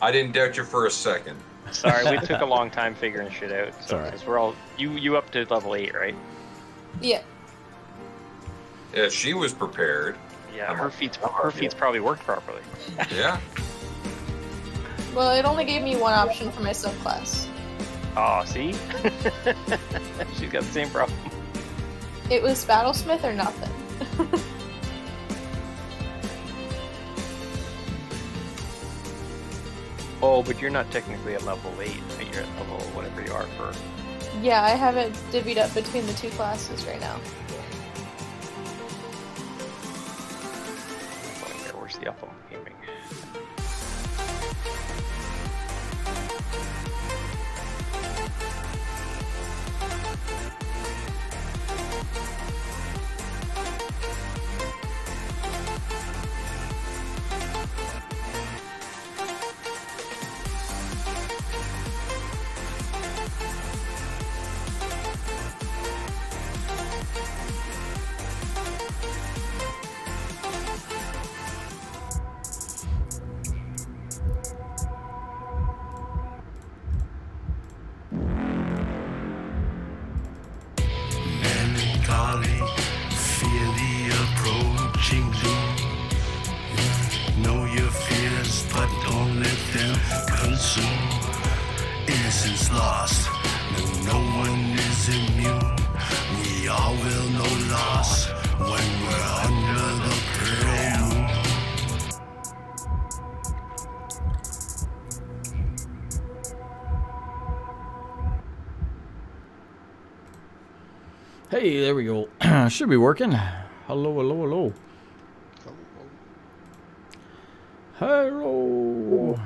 I didn't doubt you for a second. Sorry, we took a long time figuring shit out. So Alright. 'cause we're all you up to level 8, right? Yeah. Yeah, she was prepared. Yeah, her feet's probably worked properly. Yeah. Well, it only gave me one option for my subclass. Oh, see? She's got the same problem. It was Battlesmith or nothing. Oh, but you're not technically at level 8. You're at level whatever you are for. Yeah, I have it divvied up between the two classes right now. Where's the up gaming? Melancholy, fear the approaching doom. Know your fears, but don't let them consume. Innocence lost, no one is immune. We all will know loss when we're under the pearl moon. Hey, there we go. Should be working. Hello, hello, hello. Hello.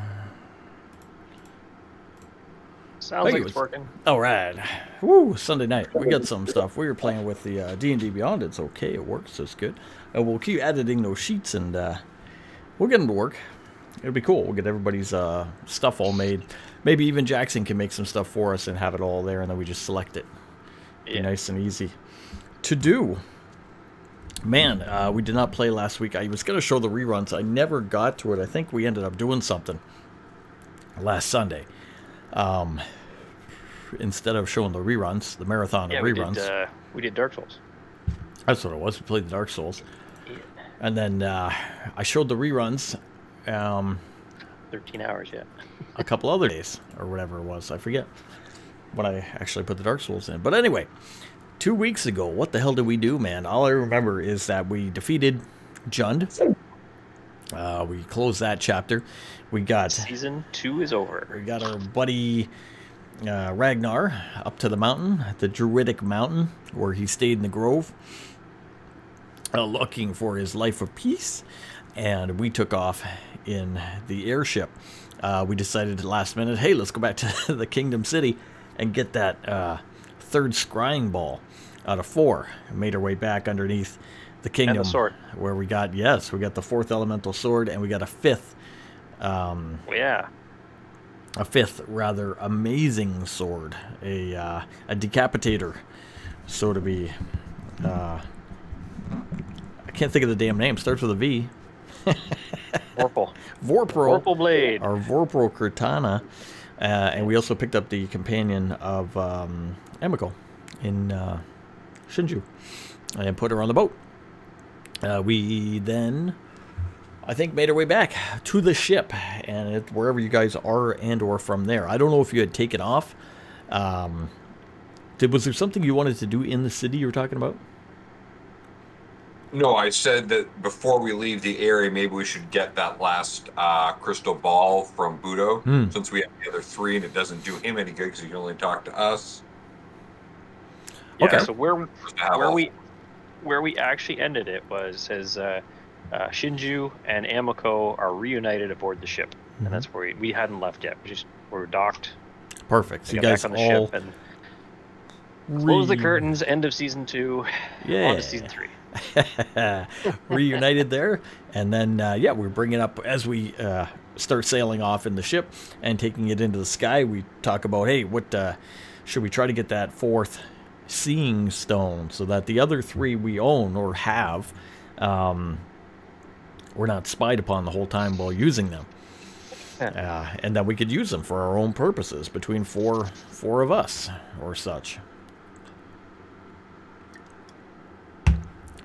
Sounds Thank like you. it's working. All right. Woo, Sunday night. We got some stuff. We were playing with the D&D Beyond. It's okay. It works. It's good. We'll keep editing those sheets, and we'll get them to work. It'll be cool. We'll get everybody's stuff all made. Maybe even Jackson can make some stuff for us and have it all there, and then we just select it. Be nice and easy to do. Man, we did not play last week. I was going to show the reruns. I never got to it. I think we ended up doing something last Sunday. Instead of showing the reruns, the marathon of reruns. We did Dark Souls. That's what it was. We played the Dark Souls. Yeah. And then I showed the reruns 13 hours yet. a couple other days, or whatever it was. I forget when I actually put the Dark Souls in. But anyway, 2 weeks ago, what the hell did we do, man? All I remember is that we defeated Jund. We closed that chapter. We got... Season 2 is over. We got our buddy Ragnar up to the mountain, the Druidic Mountain, where he stayed in the grove, looking for his life of peace. And we took off in the airship. We decided at the last minute, hey, let's go back to the Kingdom City and get that third scrying ball out of 4. And made our way back underneath the kingdom. And the sword. Where we got, yes, we got the 4th elemental sword, and we got a 5th. Yeah. A 5th rather amazing sword. A decapitator, so to be. I can't think of the damn name. Starts with a V. Vorpal. Vorpal. Vorpal blade. Our Vorpal Cortana. And we also picked up the companion of Emiko in Shinju and put her on the boat. We then, I think, made our way back to the ship and wherever you guys are and or from there. I don't know if you had taken off. Was there something you wanted to do in the city you were talking about? No, I said that before we leave the area, maybe we should get that last crystal ball from Budo, since we have the other 3, and it doesn't do him any good because he can only talk to us. Yeah, Okay. so where we actually ended it was as Shinju and Amiko are reunited aboard the ship, and that's where we hadn't left yet. We're docked. Perfect. So We you got guys back on the all ship and close the curtains. End of season 2. Yeah. On to season 3. reunited there, and then yeah, we bring it up as we start sailing off in the ship and taking it into the sky. We talk about, hey, what should we try to get that 4th seeing stone so that the other 3 we own or have, we're not spied upon the whole time while using them. And that we could use them for our own purposes between four of us or such.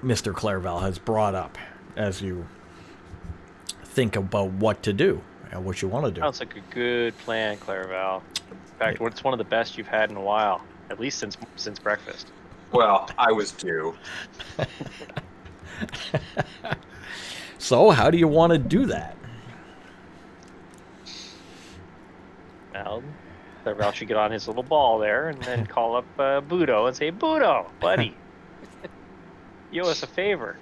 Mr. Clairval has brought up as you think about what to do and what you want to do. Sounds like a good plan, Clairval. In fact, it's one of the best you've had in a while, at least since breakfast. Well, I was due. So, how do you want to do that? Well, Clairval should get on his little ball there and then call up Budo and say, Budo, buddy, you owe us a favor.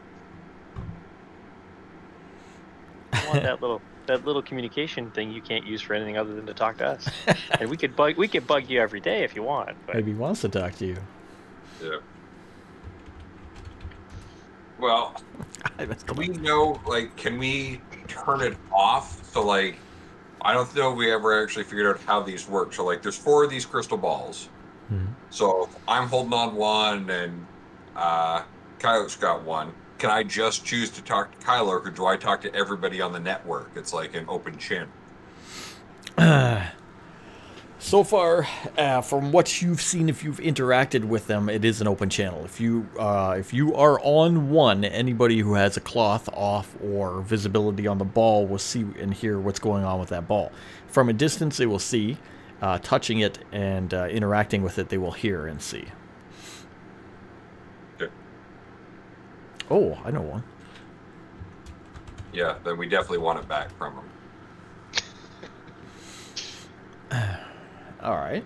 I want that little communication thing you can't use for anything other than to talk to us. And we could bug you every day if you want. But... Maybe he wants to talk to you. Yeah. Well, we know, like, can we turn it off? So, like, I don't know if we ever actually figured out how these work. So, like, there's 4 of these crystal balls. Mm-hmm. So, I'm holding on one, and Kylo's got one. Can I just choose to talk to Kylo, or do I talk to everybody on the network? It's like an open channel. So far, from what you've seen, if you've interacted with them, it is an open channel. If you are on one, anybody who has a cloth off or visibility on the ball will see and hear what's going on with that ball. From a distance, they will see. Touching it and interacting with it, they will hear and see. Okay. Oh, I know one. Yeah, then we definitely want it back from them. All right.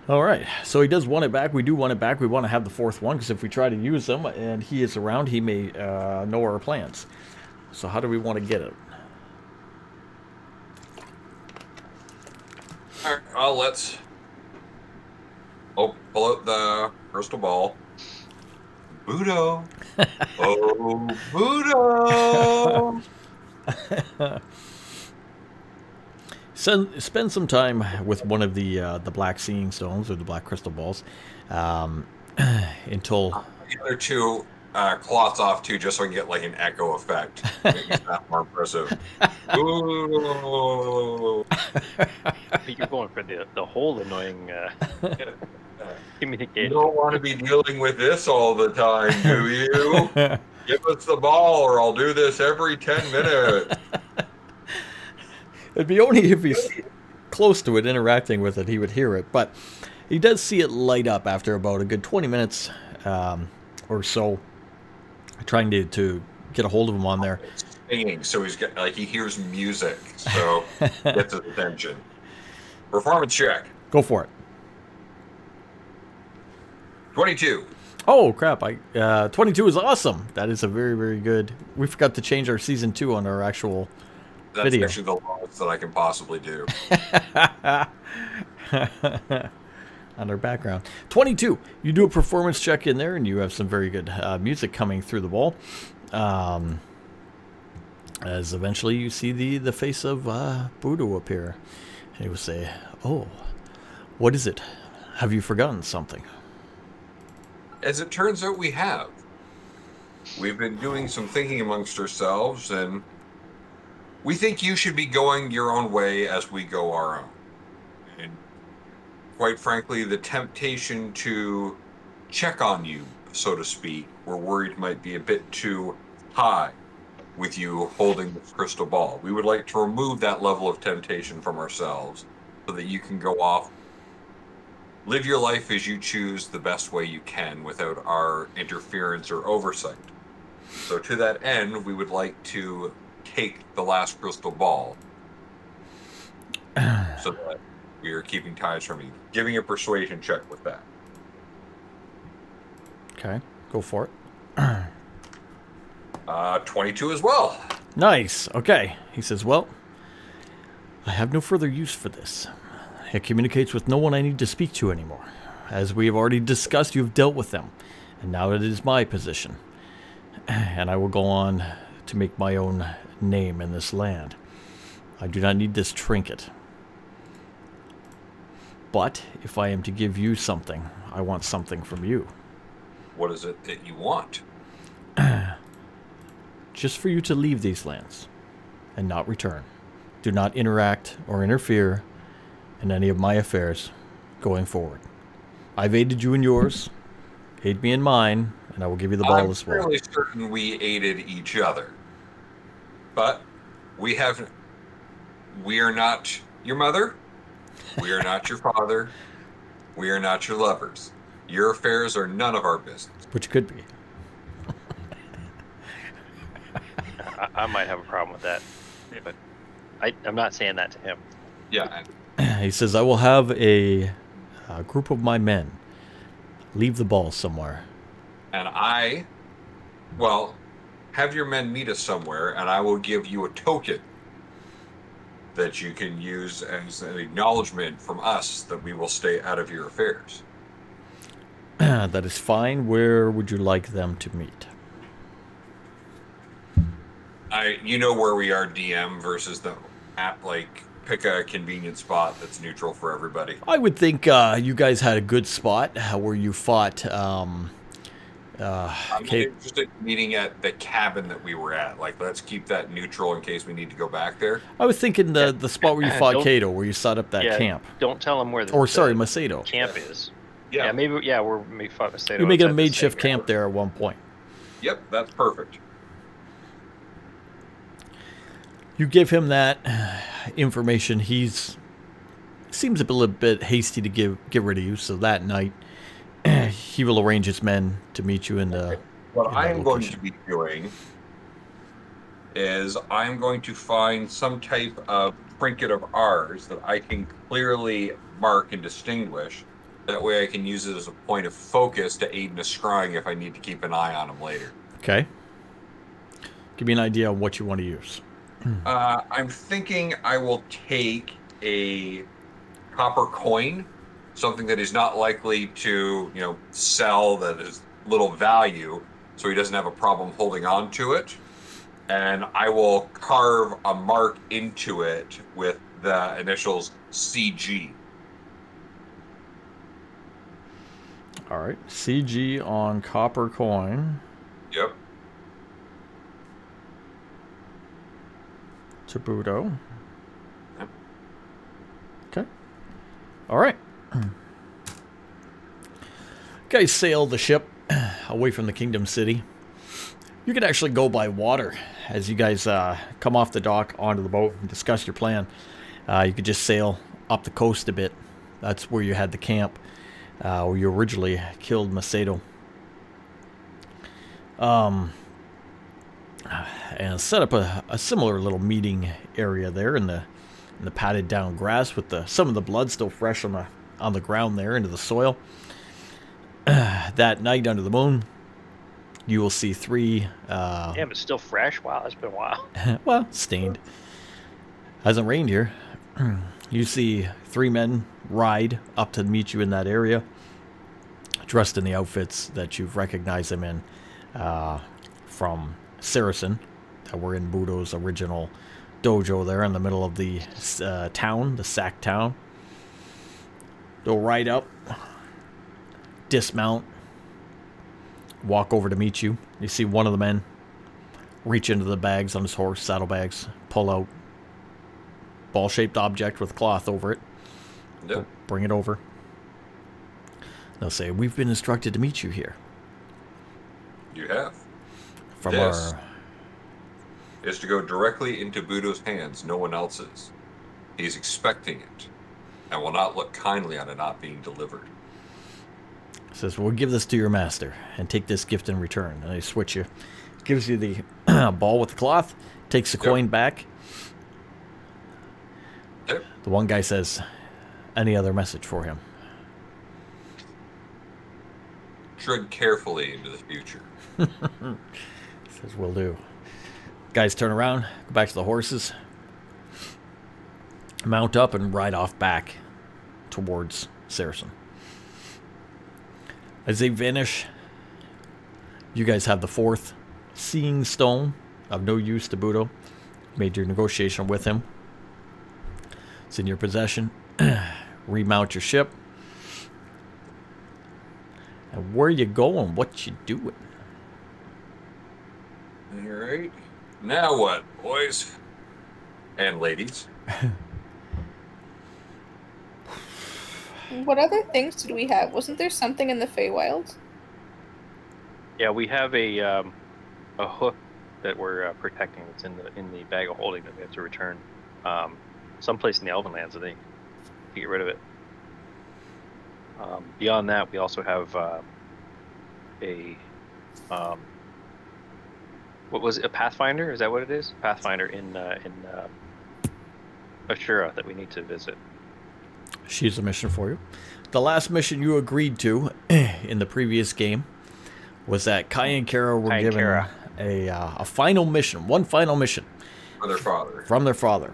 All right. So he does want it back. We do want it back. We want to have the 4th one, because if we try to use them and he is around, he may know our plans. So how do we want to get it? All right, well, let's pull out the crystal ball. Budo. Oh, Budo. Spend some time with one of the black seeing stones or the black crystal balls until The other 2 cloths off too, just so I can get like an echo effect. Make that more impressive. Ooh. You're going for the whole annoying communication. You don't want to be dealing with this all the time, do you? Give us the ball, or I'll do this every 10 minutes. It'd be only if he's close to it, interacting with it, he would hear it. But he does see it light up after about a good 20 minutes or so, trying to get a hold of him on there. Singing, so he's got, like, he hears music, so gets his attention. Performance check. Go for it. 22. Oh crap! 22 is awesome. That is a very, very good. We forgot to change our season 2 on our actual That's video. actually the lowest that I can possibly do. On our background. 22. You do a performance check in there, and you have some very good music coming through the ball. As eventually you see the face of Budo appear. And he will say, "Oh, what is it? Have you forgotten something?" As it turns out, we have. We've been doing some thinking amongst ourselves, and we think you should be going your own way as we go our own. And quite frankly, the temptation to check on you, so to speak, we're worried might be a bit too high with you holding the crystal ball. We would like to remove that level of temptation from ourselves so that you can go off, live your life as you choose the best way you can without our interference or oversight. So to that end, we would like to take the last crystal ball so that we are keeping ties from you. Giving a persuasion check with that. Okay, go for it. 22 as well. Nice. Okay. He says, "Well, I have no further use for this. It communicates with no one I need to speak to anymore. As we have already discussed, you have dealt with them, and now it is my position. And I will go on to make my own name in this land. I do not need this trinket. But if I am to give you something, I want something from you." What is it that you want? just for you to leave these lands and not return. Do not interact or interfere in any of my affairs going forward. I've aided you in yours. Aid me in mine, and I will give you the ball as well. I'm fairly certain we aided each other. But we are not your mother. We are not your father. We are not your lovers. Your affairs are none of our business. Which could be. I might have a problem with that, but I'm not saying that to him. Yeah. He says, I will have a group of my men leave the ball somewhere. And have your men meet us somewhere, and I will give you a token that you can use as an acknowledgement from us that we will stay out of your affairs. That is fine. Where would you like them to meet? You know where we are, DM, versus the app, like, pick a convenient spot that's neutral for everybody. I would think you guys had a good spot where you fought. I'm interested in meeting at the cabin that we were at. Like, let's keep that neutral in case we need to go back there. I was thinking the spot where you fought Cato, where you set up that camp. Don't tell him where the Macedo camp is. Yeah, maybe. Yeah, we fought Macedo. You're making a makeshift camp there at one point. Yep, that's perfect. You give him that information. Seems a little bit hasty to get rid of you. So that night, he will arrange his men to meet you in the. What I am going to be doing is I'm going to find some type of trinket of ours that I can clearly mark and distinguish. That way I can use it as a point of focus to aid in a scrying if I need to keep an eye on him later. Okay. Give me an idea of what you want to use. I'm thinking I will take a copper coin, something that he's not likely to, sell, that is little value, so he doesn't have a problem holding on to it. And I will carve a mark into it with the initials CG. All right, CG on copper coin. Yep. To Budo. Yep. Okay. All right. Guys sail the ship away from the Kingdom City. You can actually go by water as you guys come off the dock onto the boat and discuss your plan. You could just sail up the coast a bit. That's where you had the camp, where you originally killed Macedo. And set up a similar little meeting area there in the padded down grass with some of the blood still fresh on the ground there into the soil. That night under the moon, you will see three. Damn, it's still fresh. Wow, it's been a while. Well, stained. Hasn't rained here. You see three men ride up to meet you in that area, dressed in the outfits that you've recognized them in from Saracen, that were in Budo's original dojo there in the middle of the town, the sack town. They'll ride up, dismount, walk over to meet you. You see one of the men reach into the bags on his horse, saddlebags, pull out ball-shaped object with cloth over it. Yep. Bring it over. They'll say, "We've been instructed to meet you here." You have. From this our... is to go directly into Budo's hands, no one else's. He's expecting it, and will not look kindly on it not being delivered. Says, "We'll give this to your master, and take this gift in return." And they switch you. Gives you the ball with the cloth, takes the coin back. Yep. The one guy says, "Any other message for him?" Tread carefully into the future. Says, "Will do." Guys turn around, go back to the horses, mount up, and ride off back towards Saracen. As they vanish, you guys have the fourth seeing stone of no use to Budo. Made your negotiation with him. It's in your possession. Remount your ship. And where you going? What you doing? All right. Now what, boys and ladies? What other things did we have? Wasn't there something in the Feywild? Yeah, we have a hook that we're protecting. It's in the bag of holding that we have to return. Someplace in the Elvenlands, I think, to get rid of it. Beyond that, we also have what was it? A Pathfinder? Is that what it is? Pathfinder in Ashura that we need to visit. She's a mission for you. The last mission you agreed to in the previous game was that Kai and Kara were given a final mission, one final mission from their father,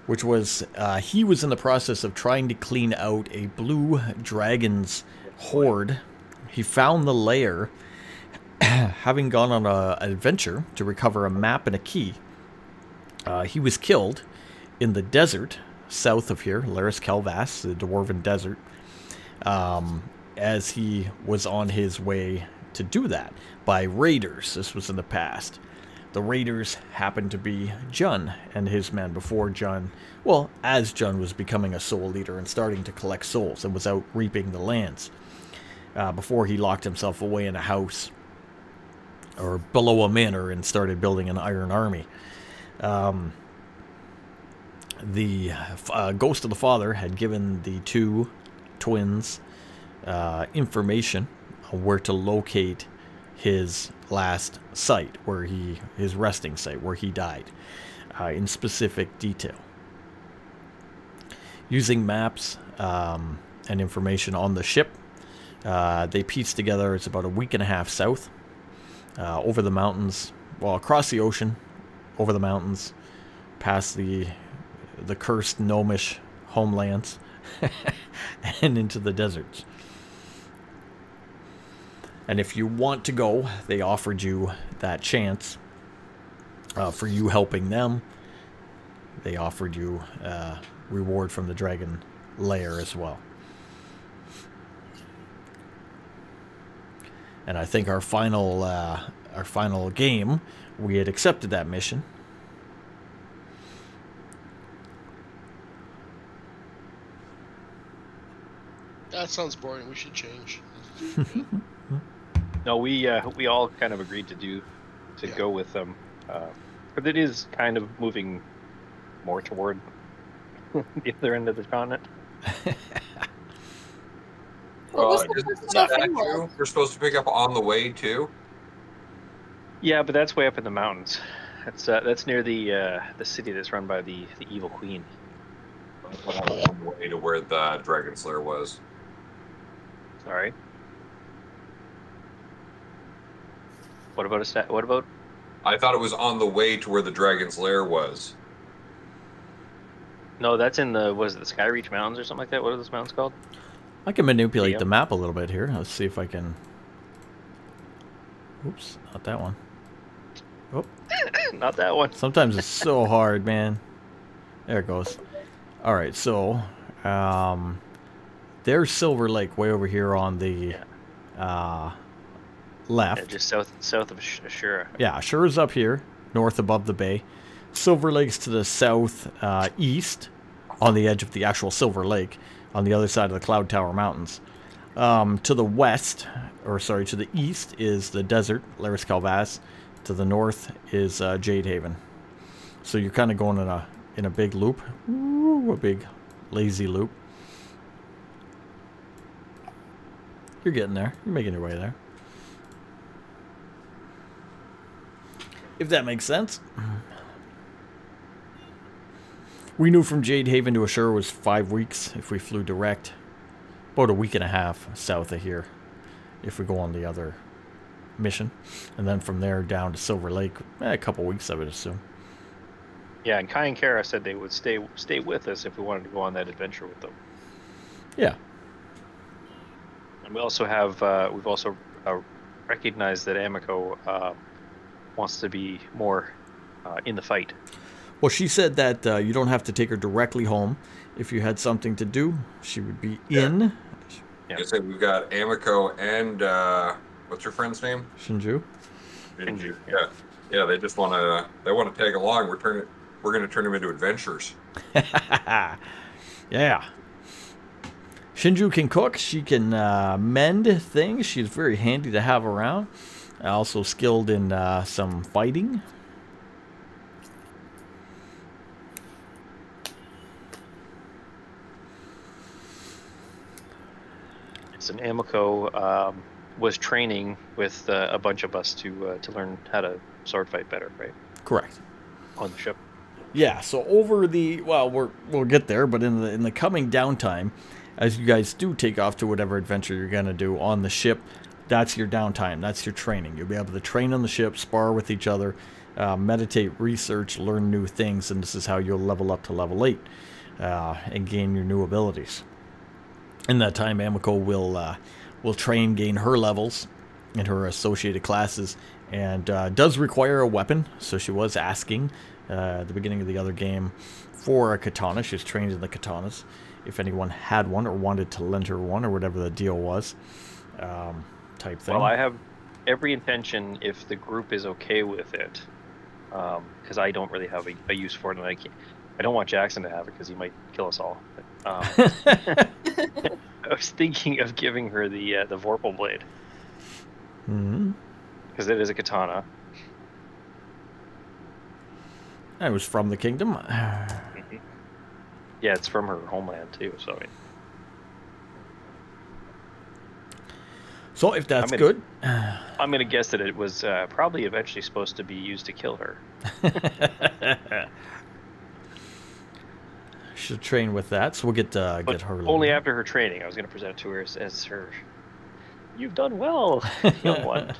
which was he was in the process of trying to clean out a blue dragon's horde. He found the lair, having gone on an adventure to recover a map and a key. He was killed in the desert south of here, Laris Calvas, the Dwarven Desert, as he was on his way to do that by raiders. This was in the past. The raiders happened to be Jun and his men before Jun, well, as Jun was becoming a soul leader and starting to collect souls and was out reaping the lands, before he locked himself away in a house or below a manor and started building an iron army. The ghost of the father had given the two twins information on where to locate his last site, his resting site, where he died, in specific detail. Using maps and information on the ship, they pieced together it's about a week and a half south, over the mountains, well, across the ocean, over the mountains, past the cursed gnomish homelands, and into the deserts. And if you want to go, they offered you that chance for you helping them. They offered you reward from the dragon lair as well. And I think our final game, we had accepted that mission. That sounds boring. We should change. No, we all kind of agreed to go with them, but it is kind of moving more toward the other end of the continent. Isn't that true? We're supposed to pick up on the way too. Yeah, but that's way up in the mountains. That's near the city that's run by the evil queen. On the way to where the Dragon Slayer was. Sorry. What about What about? I thought it was on the way to where the Dragon's Lair was. No, that's in the Skyreach Mountains or something like that? What are those mountains called? I can manipulate the map a little bit here. Let's see if I can. Oops, not that one. Oh, not that one. Sometimes it's so hard, man. There it goes. All right, so there's Silver Lake way over here on the left. Yeah, just south of Ashura. Yeah, Ashura's up here, north above the bay. Silver Lake's to the south east, on the edge of the actual Silver Lake, on the other side of the Cloud Tower Mountains. To the west, or sorry, to the east is the desert, Laris Calvas. To the north is Jade Haven. So you're kind of going in a big loop. Ooh, a big lazy loop. You're getting there. You're making your way there. If that makes sense. We knew from Jade Haven to Ashura was 5 weeks if we flew direct. About a week and a half south of here if we go on the other mission. And then from there down to Silver Lake, a couple weeks I would assume. Yeah, and Kai and Kara said they would stay with us if we wanted to go on that adventure with them. Yeah. And we also have we've also recognized that Amiko wants to be more in the fight. Well, she said that you don't have to take her directly home. If you had something to do, she would be in. Yeah. I said we've got Amiko and what's her friend's name? Shinju. Shinju. Yeah. Yeah, they just want to tag along. We're going to turn them into adventurers. Yeah. Shinju can cook. She can mend things. She's very handy to have around. Also skilled in some fighting. So Amiko was training with a bunch of us to learn how to sword fight better, right? Correct. On the ship. Yeah, so over the we'll get there, but in the coming downtime, as you guys do take off to whatever adventure you're gonna do on the ship, that's your downtime. That's your training. You'll be able to train on the ship, spar with each other, meditate, research, learn new things, and this is how you'll level up to level 8 and gain your new abilities. In that time, Amiko will train, gain her levels in her associated classes, and does require a weapon. So she was asking at the beginning of the other game for a katana. She's trained in the katanas. If anyone had one or wanted to lend her one or whatever the deal was, type thing. Well, I have every intention, if the group is okay with it, because I don't really have a use for it, and I don't want Jackson to have it because he might kill us all. I was thinking of giving her the Vorpal blade. Because it is a katana. It was from the kingdom. Yeah, it's from her homeland too. So if that's good, I'm gonna guess that it was probably eventually supposed to be used to kill her. Should train with that, so we'll get her. Only after her training. I was gonna present it to her as her. You've done well, young one.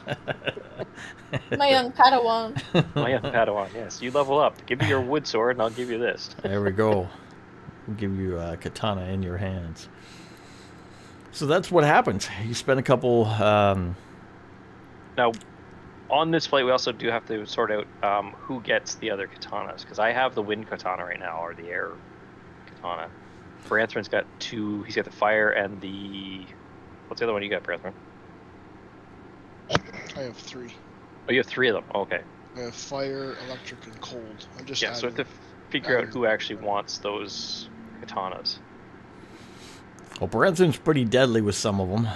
My young Padawan. My young Padawan. Yes, you level up. Give me your wood sword, and I'll give you this. There we go. We'll give you a katana in your hands. So that's what happens. You spend a couple. Now, on this flight, we also do have to sort out who gets the other katanas, because I have the wind katana right now, or the air katana. Branthren's got 2. He's got the fire and the. What's the other one you got, Branthren? I have 3. Oh, you have 3 of them. Okay. I have fire, electric, and cold. I'm just so we have to figure out who actually wants those katanas. Well, Branthren's pretty deadly with some of them.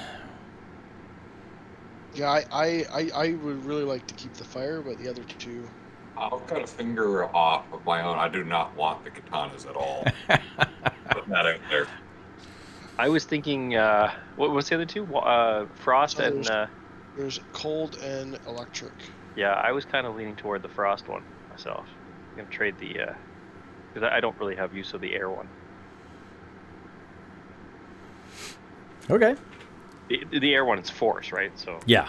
Yeah, I would really like to keep the fire, but the other 2. I'll cut a finger off of my own. I do not want the katanas at all. Put that out there. I was thinking, what was the other 2? Frost and... There's cold and electric. Yeah, I was kind of leaning toward the frost one myself. I'm going to trade the... because I don't really have use of the air one. Okay. The air one is force, right? So yeah.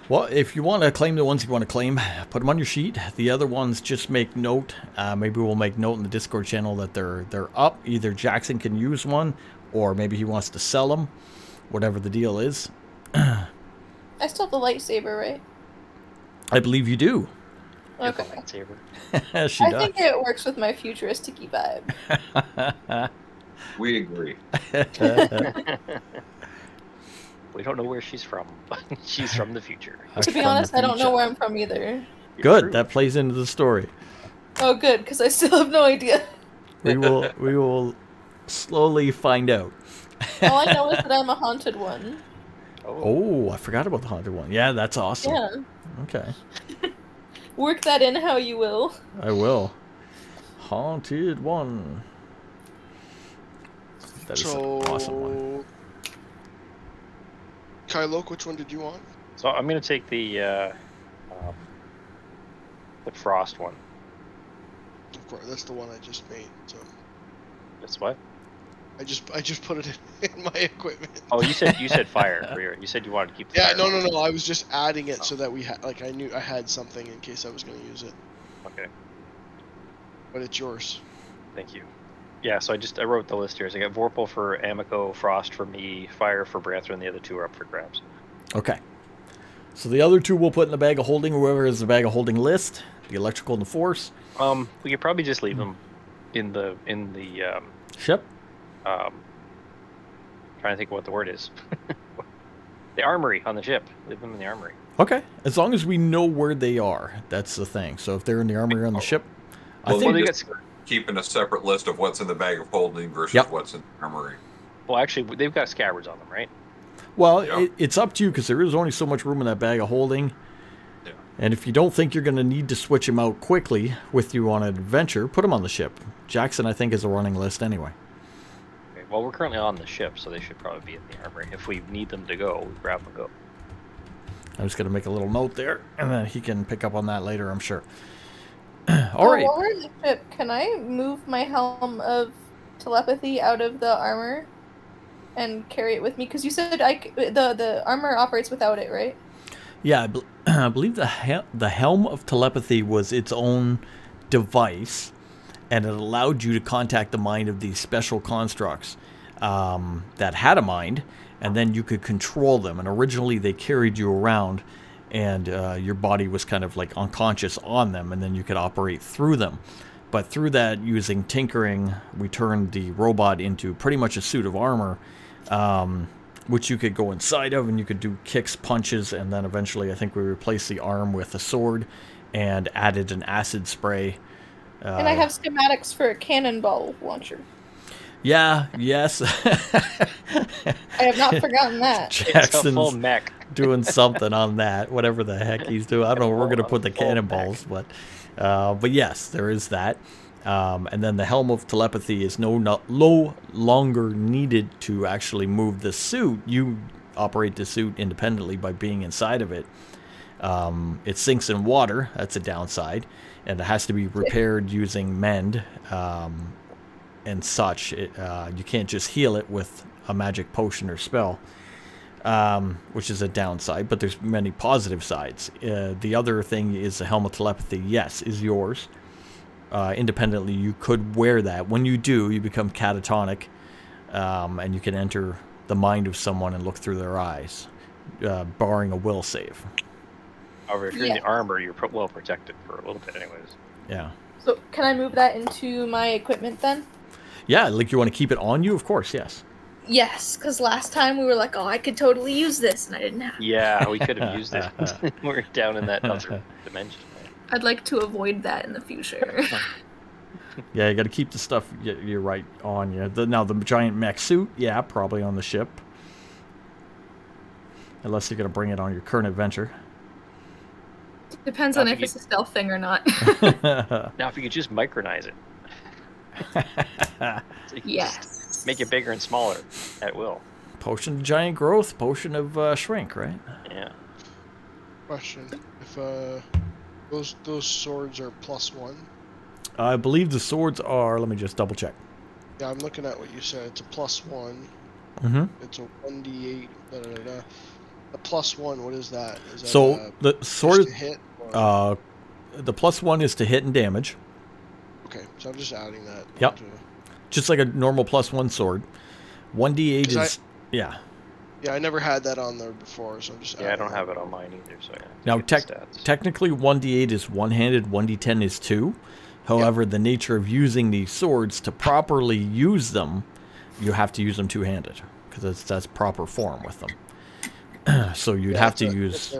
Well, if you want to claim the ones you want to claim, put them on your sheet. The other ones, just make note. Maybe we'll make note in the Discord channel that they're up. Either Jackson can use one, or maybe he wants to sell them. Whatever the deal is. I still have the lightsaber, right? I believe you do. Okay. Lightsaber. She does. I think it works with my futuristic-y vibe. We agree. We don't know where she's from, but she's from the future. To be honest, I don't know where I'm from either. Good, that plays into the story. Oh, good, because I still have no idea. We will slowly find out. All I know is that I'm a haunted one. Oh, I forgot about the haunted one. Yeah, that's awesome. Yeah. Okay. Work that in how you will. I will. Haunted one. That is an awesome one. Kylo, which one did you want? So I'm gonna take the frost one. Of course, that's the one I just made. So That's what? I just put it in my equipment. Oh, you said fire for your. You said you wanted to keep. The Yeah, fire no. one. I was just adding it so that we had, like, I knew I had something in case I was going to use it. Okay. But it's yours. Thank you. Yeah, so I wrote the list here. So I got Vorpal for Amiko, Frost for me, Fire for Branthren, and the other 2 are up for grabs. Okay. So the other 2 we'll put in the bag of holding, whoever has the bag of holding list, the electrical and the force. We could probably just leave them in the Ship? trying to think what the word is. The armory on the ship. Leave them in the armory. Okay, as long as we know where they are, that's the thing. So if they're in the armory on the ship, I Well, think they just keeping a separate list of what's in the bag of holding versus Yep. what's in the armory. Well, actually, they've got scabbards on them, right? well, Yeah. it's up to you because there is only so much room in that bag of holding. Yeah. And if you don't think you're going to need to switch them out quickly with you on an adventure, put them on the ship. Jackson, I think, is a running list anyway. Okay, well, we're currently on the ship, so they should probably be in the armory. If we need them to go, we grab them and go. I'm just going to make a little note there, and then he can pick up on that later, I'm sure. All right. While we're in the ship, can I move my helm of telepathy out of the armor and carry it with me? Because you said the armor operates without it, right? Yeah, I believe the helm of telepathy was its own device, and it allowed you to contact the mind of these special constructs that had a mind, and then you could control them. And originally they carried you around, and your body was kind of like unconscious on them, and then you could operate through them. But through that, using tinkering, we turned the robot into pretty much a suit of armor, which you could go inside of, and you could do kicks, punches, and then eventually I think we replaced the arm with a sword and added an acid spray. And I have schematics for a cannonball launcher. Yeah, yes. I have not forgotten that. It's a full Jackson's mech. doing something on that, whatever the heck he's doing. I don't know where we're going to put the cannonballs, but yes, there is that. And then the helm of telepathy is no longer needed to actually move the suit. You operate the suit independently by being inside of it. It sinks in water. That's a downside. And it has to be repaired using mend and such. You can't just heal it with a magic potion or spell, which is a downside. But there's many positive sides. The other thing is the helm of telepathy, yes, is yours. Independently, you could wear that. When you do, you become catatonic, and you can enter the mind of someone and look through their eyes, barring a will save. However, if you're in the armor, you're well protected for a little bit anyways. Yeah. So can I move that into my equipment then? Yeah, like you want to keep it on you? Of course, yes. Yes, because last time we were like, oh, I could totally use this, and I didn't have it. Yeah, we could have used it. We're down in that other dimension. I'd like to avoid that in the future. Yeah, you got to keep the stuff you're right on you. Now, the giant mech suit, yeah, probably on the ship. Unless you're going to bring it on your current adventure. Depends on if it's a stealth thing or not. Now, if you could just micronize it. So you can Yes. just make it bigger and smaller at will. Potion of giant growth, potion of shrink, right? Yeah. Question: if those swords are +1? I believe the swords are, let me just double check. Yeah, I'm looking at what you said. It's a +1. Mm-hmm. It's a 1d8. A +1. What is that? Is that So the sword, just a hit? Or... the +1 is to hit and damage. Okay, so I'm just adding that. Yep. to- Just like a normal +1 sword. 1d8 is, yeah. Yeah, I never had that on there before, so I'm just. Yeah, I adding don't that. have it on mine either, so yeah. Now, Get the stats. technically 1d8 is one-handed, 1d10 is two. However, the nature of using these swords, to properly use them, you have to use them two-handed, because that's proper form with them. So you'd Yeah, have to it's a- use...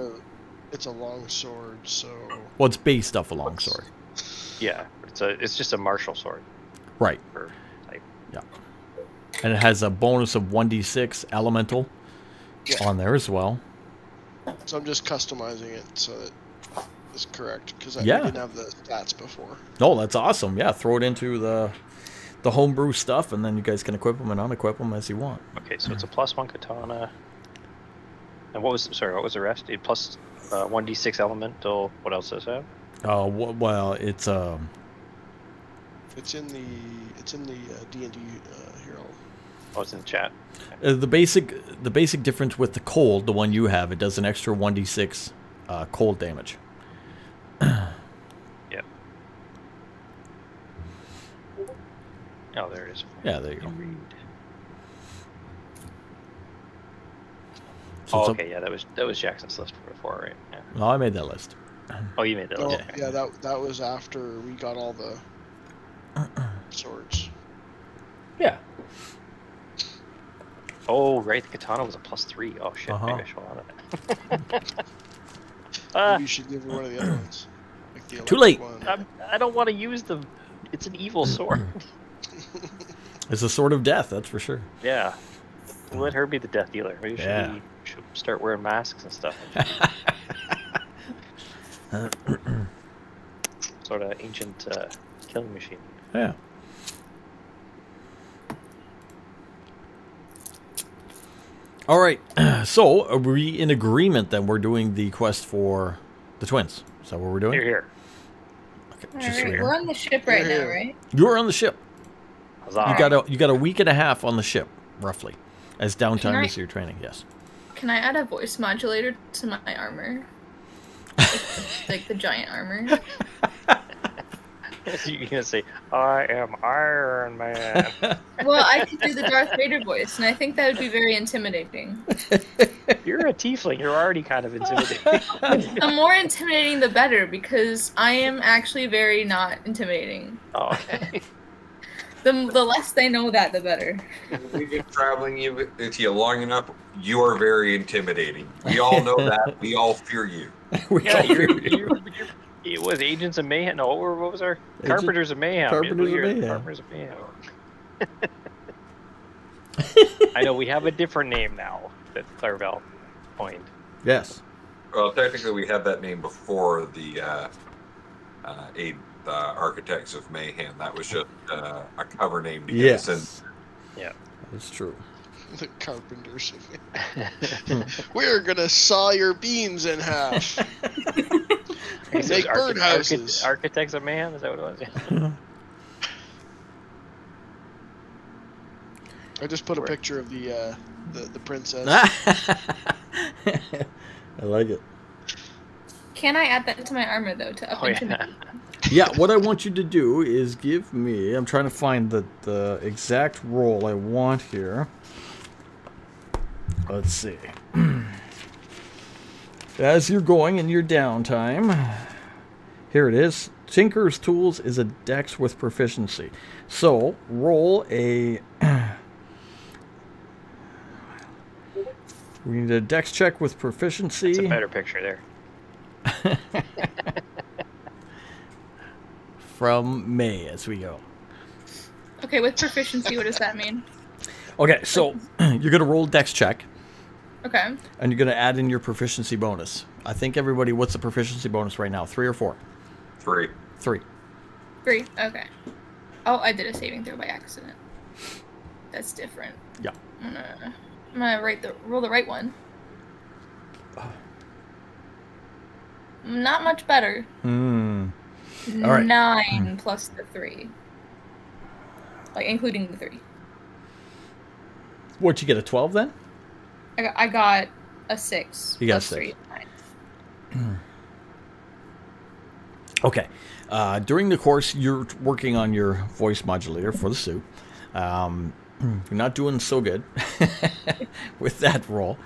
It's a long sword, so. Well, it's based off a longsword. Yeah, it's just a martial sword Right. for type. Yeah. And it has a bonus of 1d6 elemental on there as well. So I'm just customizing it so that it's correct because I Yeah. didn't have the stats before. Oh, that's awesome. Yeah, throw it into the homebrew stuff, and then you guys can equip them and unequip them as you want. Okay, so it's a +1 katana. And what was the rest? It plus 1d6 elemental. What else does it have? Well, it's It's in the D&D hero. Oh, it's in the chat. the basic difference with the cold, the one you have, it does an extra 1d6 cold damage. Yep. Oh, there it is. Yeah, there you go. Read. So Oh, it's okay, yeah, that was Jackson's list before, right? Yeah. No, I made that list. Oh, you made that No, list. yeah, that was after we got all the swords. Yeah. Oh, right. The katana was a +3. Oh shit. Uh-huh. Maybe I should want it. Maybe you should give her one of the other ones. Like the Too electric late. one. I don't want to use the. It's an evil sword. It's a sword of death, that's for sure. Yeah. Let her be the death dealer. Maybe Yeah. we should start wearing masks and stuff. Sort of ancient killing machine. Yeah. All right. So, are we in agreement then we're doing the quest for the twins? Is that what we're doing? Here, here. Okay, All just so right, we know. we're on the ship right Here, now, here. right? You're on the ship. Huzzah. You got a week and a half on the ship, roughly, as Can downtime I- is your training. Yes. Can I add a voice modulator to my armor? Like the giant armor. You're gonna say, "I am Iron Man." Well, I could do the Darth Vader voice, and I think that would be very intimidating. You're a tiefling. You're already kind of intimidating. The more intimidating, the better, because I am actually very not intimidating. Oh, okay. The less they know that, the better. We've been traveling with you long enough. You are very intimidating. We all know that. We all fear you. We Yeah, all you're, figured- you're, it was Agents of Mayhem. No, what was our Carpenters of Mayhem? Carpenters of You're Mayhem. Carpenters of Mayhem. I know we have a different name now that Clairvel coined. Yes. Well, technically, we had that name before the Architects of Mayhem. That was just a cover name to get us in. Yes. Yeah. That's true. The carpenters. We're gonna saw your beams in half. It Make was birdhouses. Architects of Mayhem. Is that what it was? Yeah. I just put a picture of the princess. I like it. Can I add that to my armor, though, to up Oh, yeah. intimidate? Yeah, what I want you to do is give me... I'm trying to find the exact role I want here. Let's see. As you're going in your downtime, here it is. Tinker's Tools is a dex with proficiency. So, roll a... We need a dex check with proficiency. It's a better picture there. From May as we go. Okay, with proficiency, what does that mean? Okay, so you're going to roll a dex check, Okay. and you're going to add in your proficiency bonus. I think everybody, what's the proficiency bonus right now? 3 or 4? 3. 3. 3. Okay. Oh, I did a saving throw by accident. That's different. Yeah. I'm gonna roll the right one. Not much better. Hmm. All right. 9 plus the 3. Like, including the 3. What'd you get, a 12 then? I got a 6. You got a plus 6. 3 is 9. Okay. During the course, you're working on your voice modulator for the suit. You're not doing so good with that roll.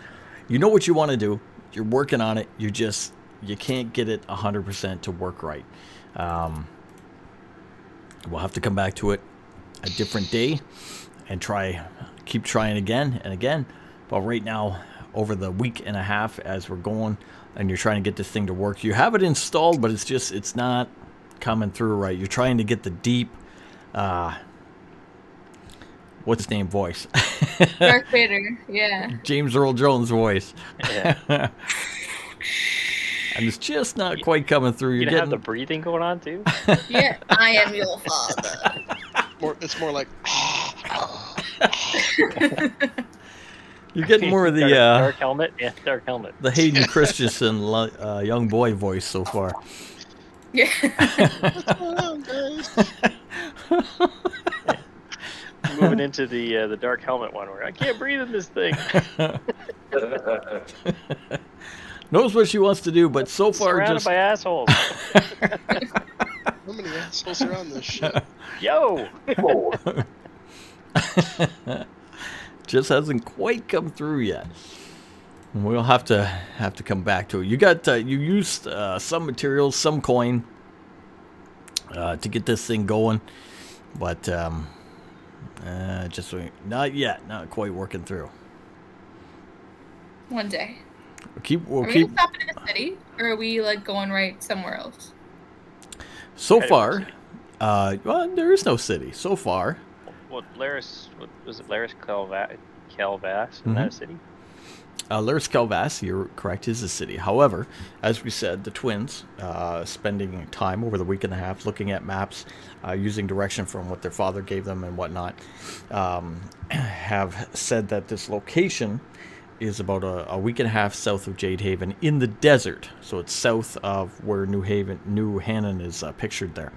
You know what you want to do. You're working on it. You can't get it 100% to work right. We'll have to come back to it a different day and keep trying again and again. But right now, over the week and a half as we're going and you're trying to get this thing to work, you have it installed, but it's not coming through right. You're trying to get the deep, what's his name, voice. Darth Vader, yeah. James Earl Jones voice. Yeah. And it's just not quite coming through. You You're have the getting, breathing going on too. Yeah, I am your father. It's more like. you're getting more of the dark helmet. Yeah, dark helmet. the Hayden Christensen young boy voice so far. Yeah. What's going on, guys? Moving into the dark helmet one where I can't breathe in this thing. Knows what she wants to do, but so far Surrounded just by assholes. How many assholes are on this shit? Yo. just hasn't quite come through yet. We'll have to come back to it. You got you used some materials, some coin to get this thing going, but just not yet, not quite working through. One day. We'll Are we keep. gonna stop in a city, or are we like going right somewhere else? So Headed far, to the well, there is no city so far. What Laris? What was it? Laris Calvas? Isn't that a city? Laris Calvas, you're correct, is a city. However, as we said, the twins, spending time over the week and a half looking at maps, using direction from what their father gave them and whatnot, have said that this location is about a week and a half south of Jade Haven in the desert. So it's south of where New Hannon is pictured there.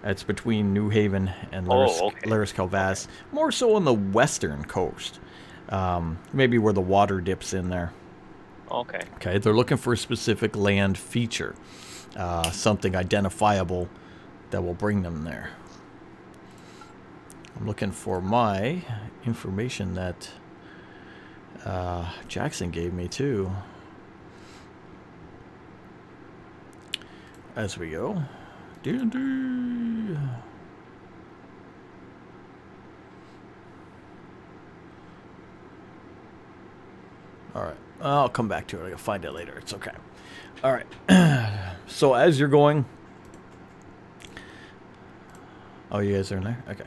It's between New Haven and Laris Calvas, more so on the western coast. Maybe where the water dips in there. Okay. Okay, they're looking for a specific land feature, something identifiable that will bring them there. I'm looking for my information that Jackson gave me too. As we go. Alright, I'll come back to it. I'll find it later. It's okay. Alright, so as you're going... Oh, you guys are in there? Okay.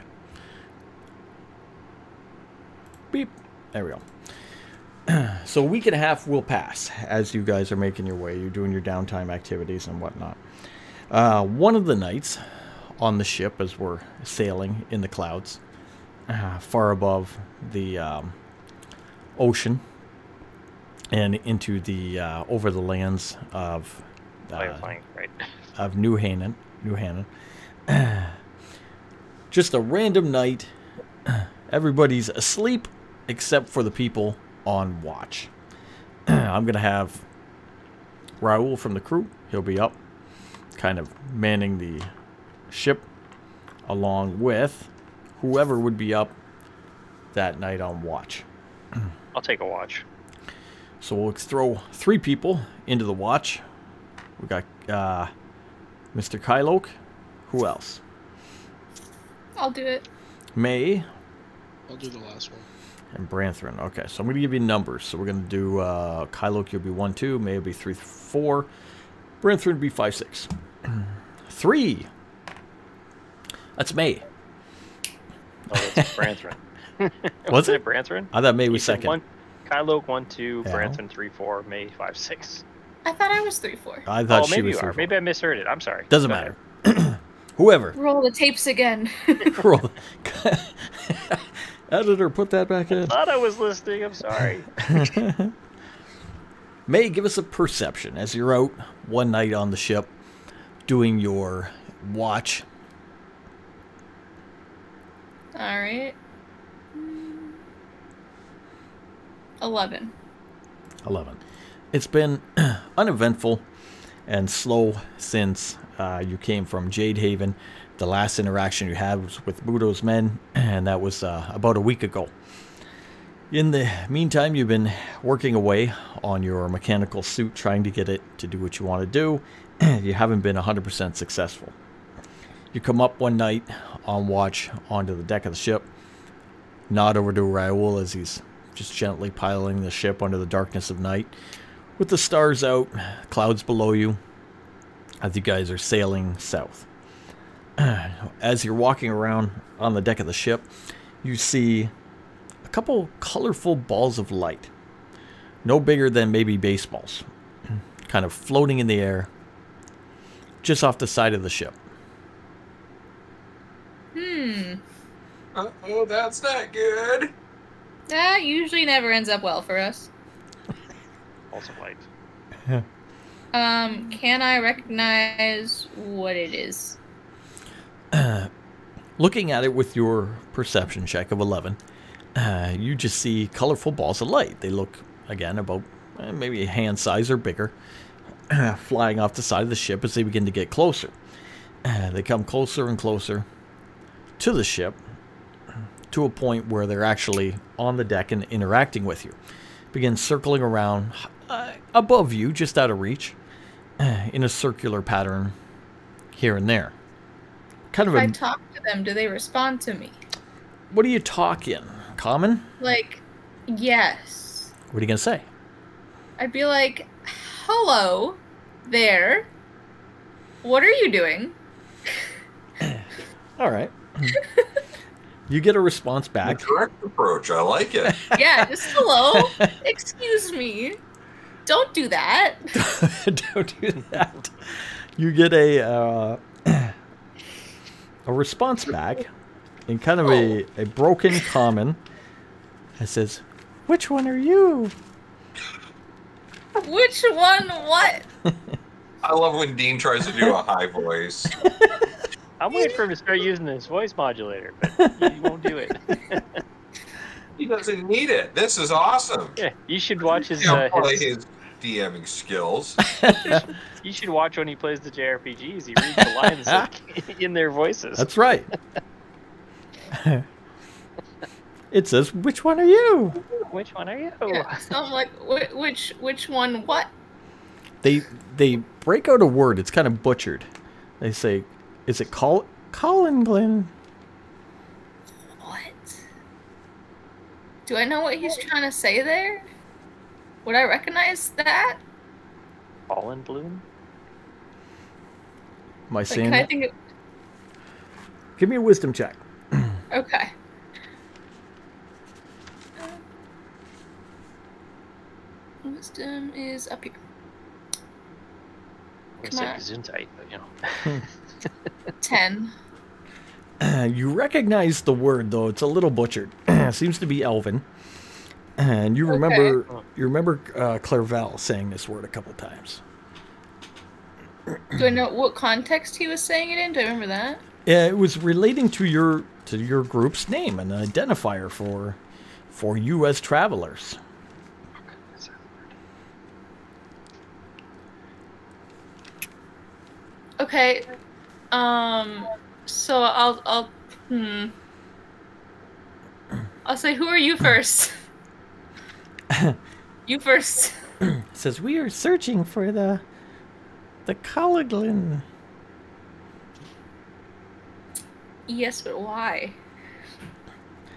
Beep. There we go. So a week and a half will pass as you guys are making your way. You're doing your downtime activities and whatnot. One of the nights on the ship as we're sailing in the clouds, far above the ocean and into the over the lands of Right. of New Hannon. Just a random night. Everybody's asleep except for the people on watch. I'm gonna have Raul from the crew. He'll be up, kind of manning the ship, along with whoever would be up that night on watch. I'll take a watch. So we'll throw 3 people into the watch. We got Mr. Kylok. Who else? I'll do it. May I'll do the last one. and Branthrin. Okay, so I'm going to give you numbers. So we're going to do Kylok, you'll be 1, 2. May will be 3, 4. Branthrin will be 5, 6. 3. That's May. Oh, that's Branthrin. Was it it? Branthrin? I thought May You was said second. Kylok 1, 2, Yeah. Branthrin 3, 4, May 5, 6. I thought I was 3-4. I thought she maybe was you 3, are. 4. Maybe I misheard it. I'm sorry. Doesn't Go matter. ahead. Whoever. Roll the tapes again. Roll. Editor, put that back in. I thought I was listening. I'm sorry. May, give us a perception as you're out one night on the ship doing your watch. All right. 11. 11. It's been uneventful and slow since you came from Jade Haven. The last interaction you had was with Budo's men, and that was about a week ago. In the meantime, you've been working away on your mechanical suit, trying to get it to do what you want to do. You haven't been 100% successful. You come up one night on watch onto the deck of the ship, nod over to Raul as he's just gently piloting the ship under the darkness of night, with the stars out, clouds below you, as you guys are sailing south. As you're walking around on the deck of the ship, you see a couple colorful balls of light, no bigger than maybe baseballs, kind of floating in the air, just off the side of the ship. Oh, that's not good. That usually never ends up well for us. Also light. Can I recognize what it is? Looking at it with your perception check of 11, you just see colorful balls of light. They look, again, about maybe a hand size or bigger, flying off the side of the ship as they begin to get closer. They come closer and closer to the ship, to a point where they're actually on the deck and interacting with you. Begin circling around above you, just out of reach, in a circular pattern here and there. Kind of If I talk to them, do they respond to me? What do you talk in? Common? Like, yes. What are you going to say? I'd be like, hello there. What are you doing? All right. You get a response The back. direct approach. I like it. Yeah, just hello. Excuse me. Don't do that. Don't do that. You get a response back in kind of a broken common. It says, "Which one are you?" Which one? What? I love when Dean tries to do a high voice. I'm waiting for him to start using this voice modulator, but he won't do it. He doesn't need it. This is awesome. Yeah, you should watch his. He'll play his DMing skills. You should watch when he plays the JRPGs. He reads the lines like, in their voices. That's right. It says, "Which one are you?" Which one are you? Yeah, so I'm like, which one? What? They break out a word. It's kind of butchered. They say, "Is it Colin Glenn?" What? Do I know what he's trying to say there? Would I recognize that? Pollen Bloom? Am I Like, saying can I that? think Give me a wisdom check. okay. Wisdom is up here. I Come said on. Gesundheit, but you know. 10. You recognize the word, though it's a little butchered. Seems to be Elven, and you remember Clairvel saying this word a couple times. Do I know what context he was saying it in? Do I remember that? It was relating to your group's name, an identifier for you as travelers. Okay. So I'll say, who are you first? You first. It says, "We are searching for the Coliglin." Yes, but why?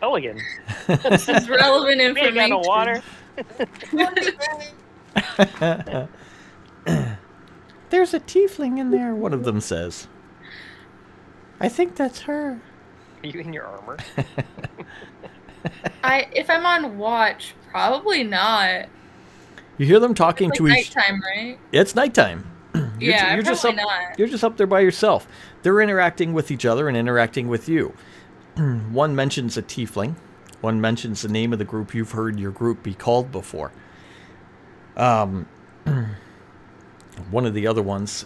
Elegant. This is relevant We ain't information. got no water. "There's a tiefling in there," one of them says. "I think that's her." Are you in your armor? If I'm on watch, probably not. You hear them talking It's to like each. nighttime, right? It's nighttime. Yeah, you're just up. probably not. You're just up there by yourself. They're interacting with each other and interacting with you. One mentions a tiefling. One mentions the name of the group you've heard your group be called before. One of the other ones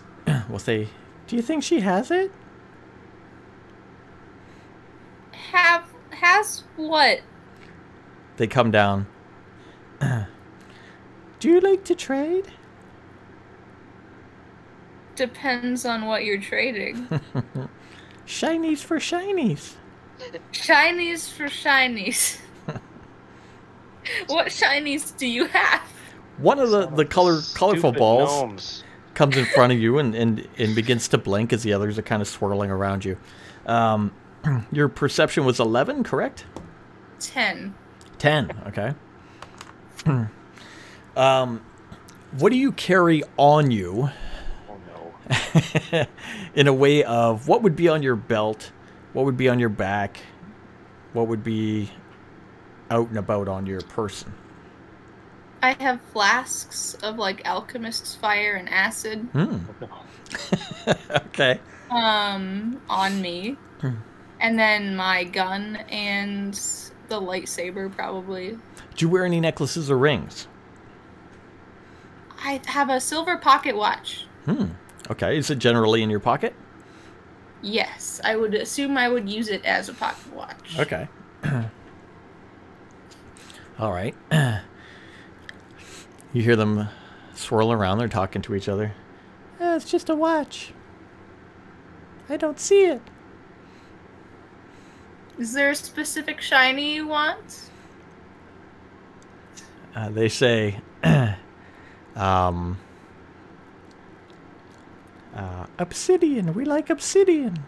will say, "Do you think she has it?" Has what? They come down. "Do you like to trade?" Depends on what you're trading. "Shinies for shinies." Shinies for shinies. What shinies do you have? One of the colorful Stupid balls gnomes. comes in front of you and begins to blink as the others are kind of swirling around you. Your perception was 11, correct? 10. 10, okay. What do you carry on you Oh no. in a way of what would be on your belt, what would be on your back, what would be out and about on your person? I have flasks of like alchemist's fire and acid Okay. on me. And then my gun and the lightsaber probably. Do you wear any necklaces or rings? I have a silver pocket watch. Okay. Is it generally in your pocket? Yes, I would assume I would use it as a pocket watch. Okay. All right. You hear them swirl around. They're talking to each other. It's just a watch. I don't see it. Is there a specific shiny you want? They say, obsidian. We like obsidian.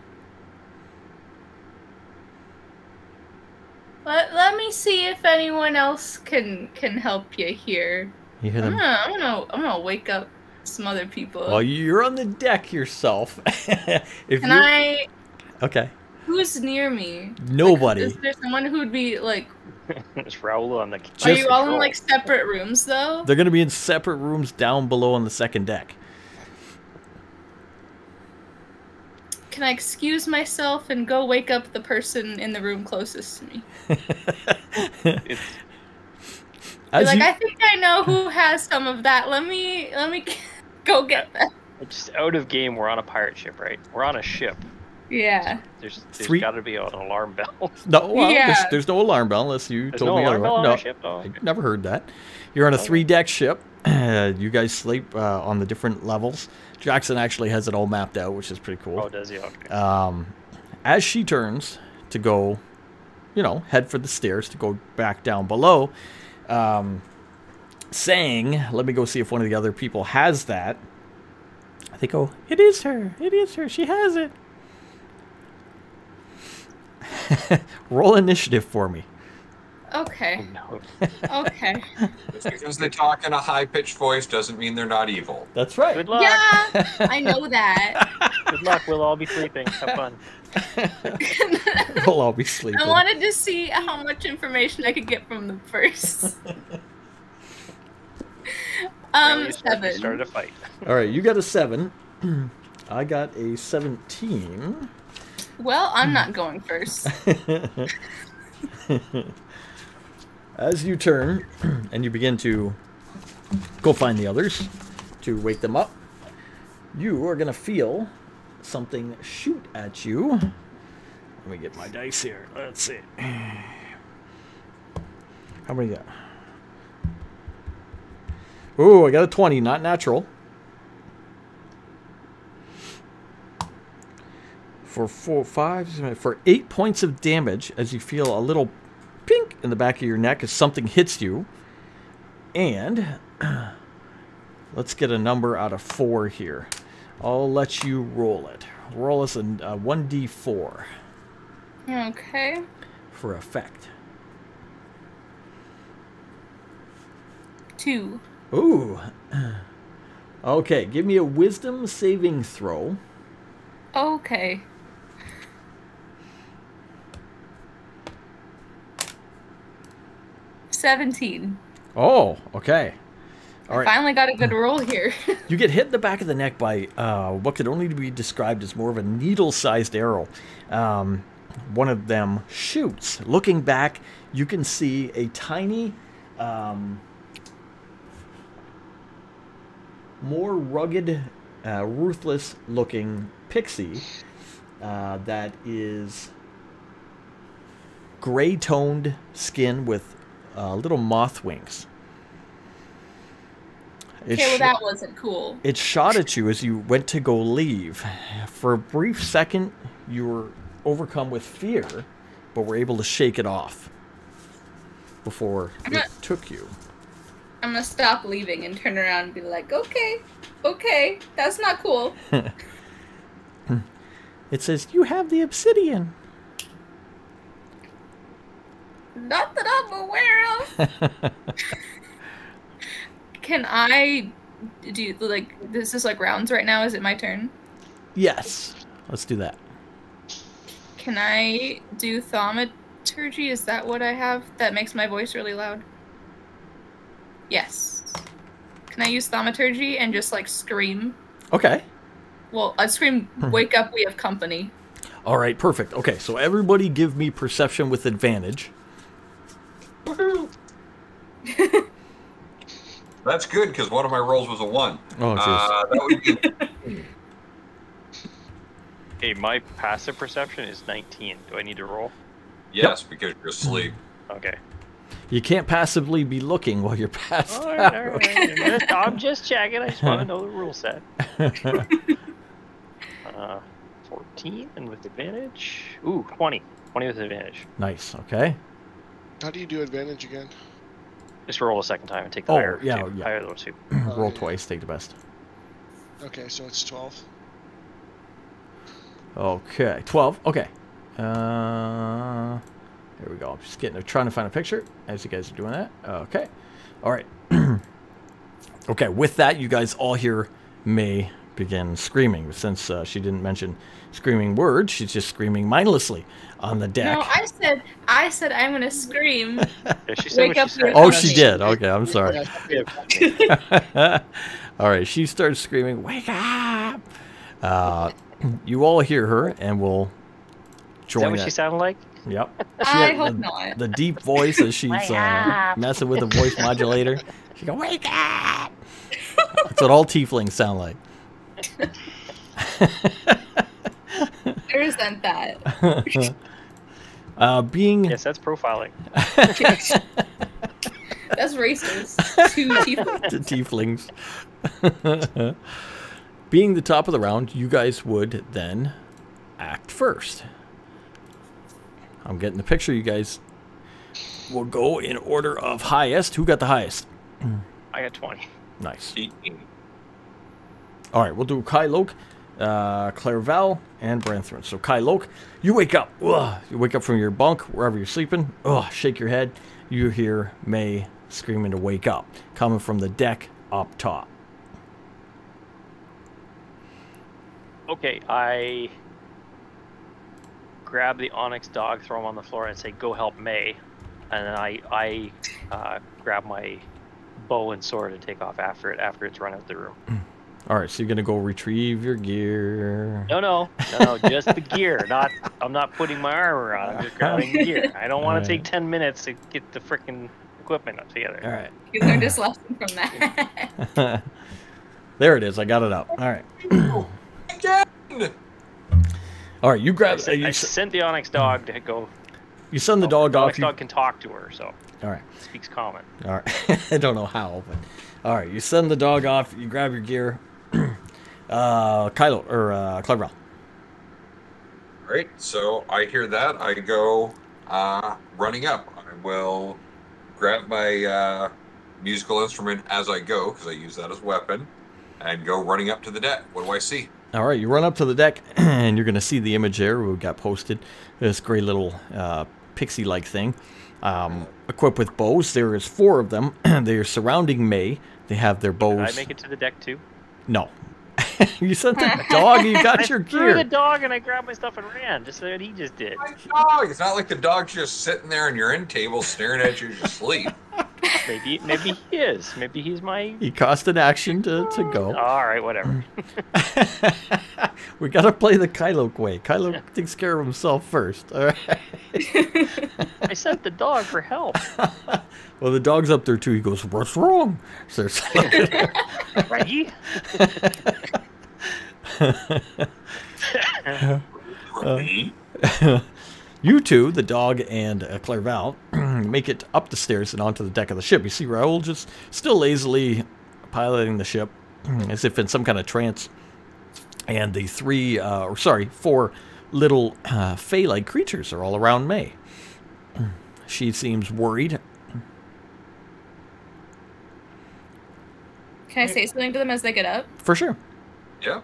Let me see if anyone else can help you here. You hear them? I'm gonna wake up some other people. Well, you're on the deck yourself. If Can you're... I? Okay. Who's near me? Nobody. Like, is there someone who'd be like? It's Raul on the. Are you all in like separate rooms though? They're gonna be in separate rooms down below on the second deck. Can I excuse myself and go wake up the person in the room closest to me? It's, Be like, I think I know who has some of that. Let me go get that. it's out of game. We're on a pirate ship, right? We're on a ship. Yeah. There's Three- got to be an alarm bell. No, well, Yeah. there's no alarm bell unless you There's told no me alarm bell otherwise. on No, a ship? Oh, okay. I never heard that. You're on a 3-deck ship. You guys sleep on the different levels. Jackson actually has it all mapped out, which is pretty cool. Oh, does he? Okay. As she turns to go, head for the stairs to go back down below, saying, let me go see if one of the other people has that. They go, it is her. It is her. She has it. Roll initiative for me. Okay. No. Okay. Just because they talk in a high-pitched voice doesn't mean they're not evil. That's right. Good luck. Yeah, I know that. Good luck. We'll all be sleeping. Have fun. We'll all be sleeping. I wanted to see how much information I could get from them first. We 7. started a fight. All right, you got a 7. I got a 17. Well, I'm not going first. As you turn and you begin to go find the others to wake them up, you are going to feel something shoot at you. Let me get my dice here. Let's see. How many got? Ooh, I got a 20, not natural. For 8 points of damage as you feel a little pink in the back of your neck as something hits you. And let's get a number out of 4 here. I'll let you roll it. Roll us a 1d4 Okay. for effect. 2. Ooh. Okay, give me a wisdom saving throw. Okay. $17. Oh, okay. All I right. finally got a good roll here. You get hit in the back of the neck by what could only be described as more of a needle-sized arrow. One of them shoots. Looking back, you can see a tiny, more rugged, ruthless-looking pixie that is gray-toned skin with little moth wings. Okay, well that wasn't cool. It shot at you as you went to go leave. For a brief second, you were overcome with fear, but were able to shake it off before it took you. I'm gonna stop leaving and turn around and be like, okay, that's not cool. It says, you have the obsidian. Not that I'm aware of. Can I do, like, this is like rounds right now? Is it my turn? Yes. Let's do that. Can I do thaumaturgy? Is that what I have? That makes my voice really loud? Yes. Can I use thaumaturgy and just, like, scream? Okay. Well, I'd scream, wake up, we have company. All right, perfect. Okay, so everybody give me perception with advantage. That's good, because one of my rolls was a 1. Oh, jeez. That would be... Okay, my passive perception is 19. Do I need to roll? Yes, because you're asleep. Okay. You can't passively be looking while you're passed All out. right. I'm just checking. I just want to know the rule set. 14 and with advantage. Ooh, 20. 20 with advantage. Nice, okay. How do you do advantage again? Just roll a second time and take the Oh, higher, yeah, two, yeah. higher of those two. Roll yeah. twice, take the best. Okay, so it's 12. Okay, 12. Okay. There we go. I'm just trying to find a picture as you guys are doing that. Okay. All right. Okay, with that, you guys all hear May begin screaming. Since she didn't mention screaming words, she's just screaming mindlessly on the deck. No, I said I'm gonna scream. Yeah, she said Wake what up she said. Oh, she did. Okay, I'm sorry. Yeah. All right, she starts screaming, "Wake up!" You all hear her, and will join Is that what she sounded like? Yep. I had hope the, not. The deep voice as she's messing with the voice modulator. She go, "Wake up!" That's what all tieflings sound like. I resent that. Being Yes, that's profiling. That's racist. To tieflings. to tieflings. Being the top of the round, you guys would then act first. I'm getting the picture. You guys will go in order of highest. Who got the highest? I got 20. Nice. 18. All right, we'll do Kyloke, Clairval, and Branthrin. So Kyloke, you wake up. Ugh. You wake up from your bunk, wherever you're sleeping. Ugh, shake your head. You hear May screaming to wake up, coming from the deck up top. Okay, I grab the Onyx dog, throw him on the floor, and say, "Go help May." And then I grab my bow and sword and take off after it's run out the room. All right, so you're gonna go retrieve your gear. No, just the gear. I'm not putting my armor on. I'm just grabbing the gear. I don't want to take 10 minutes to get the frickin' equipment up together. All right. You learned this lesson from that. There it is. I got it up. All right. Again! All right. You grab. I sent the Onyx dog to go. You send the dog The off. Onyx dog can talk to her, so All right. speaks common. All right. I don't know how, but all right. You send the dog off. You grab your gear. Kylo or Cleverell. Right, so I hear that. I go running up. I will grab my musical instrument as I go, because I use that as a weapon, and go running up to the deck. What do I see? All right, you run up to the deck, and you're going to see the image there we got posted. This great little pixie-like thing, equipped with bows. There is 4 of them. They are surrounding May. They have their bows. Did I make it to the deck too? No. You sent the dog. You got your I threw the gear. dog and I grabbed my stuff and ran, just like he just did. My dog! It's not like the dog's just sitting there on your end table staring at you as you sleep. Maybe he is. Maybe he's my. He cost an action to go. All right, whatever. We got to play the Kyloke way. Kyloke takes care of himself first. All right. I sent the dog for help. Well, the dog's up there too. He goes, "What's wrong?" So Right? you two, the dog and Clairval, make it up the stairs and onto the deck of the ship. You see Raoul just still lazily piloting the ship as if in some kind of trance. And the 4 little fey-like creatures are all around May. She seems worried. Can I say something to them as they get up? For sure. Yeah.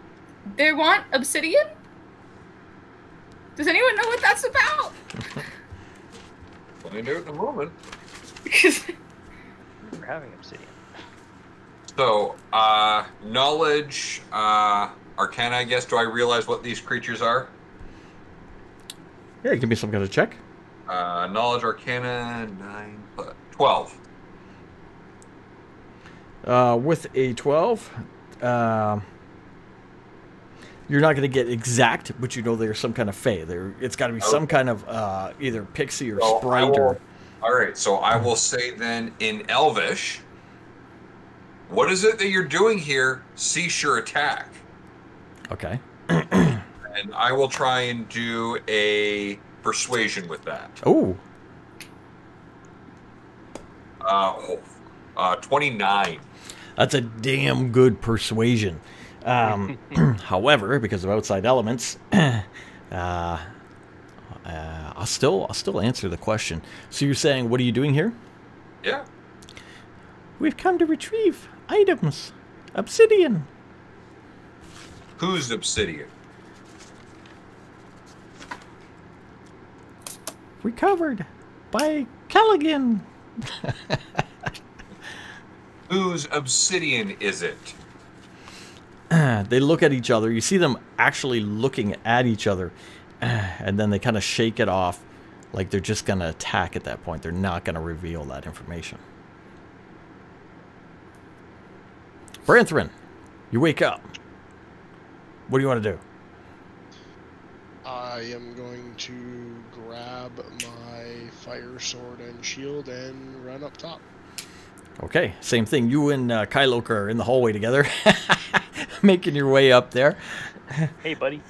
They want obsidian? Does anyone know what that's about? Find out in a moment. We're having obsidian. So, knowledge, arcana, I guess. Do I realize what these creatures are? Yeah, give me some kind of check. Knowledge, arcana, 9, 12. With a 12, you're not going to get exact, but you know there's some kind of fey. It's got to be some kind of either pixie or So sprite or. All right, so I will say then in Elvish, what is it that you're doing here? Cease your attack. Okay. And I will try and do a persuasion with that. Oh. 29. That's a damn good persuasion. However, because of outside elements, I'll still answer the question. So you're saying, what are you doing here? Yeah. We've come to retrieve items. Obsidian. Who's obsidian? Recovered by Callaghan. Whose obsidian is it? They look at each other. You see them actually looking at each other. And then they kind of shake it off like they're just going to attack at that point. They're not going to reveal that information. Branthrin, you wake up. What do you want to do? I am going to grab my fire sword and shield and run up top. Okay, same thing. You and Kyloke are in the hallway together, making your way up there. Hey, buddy.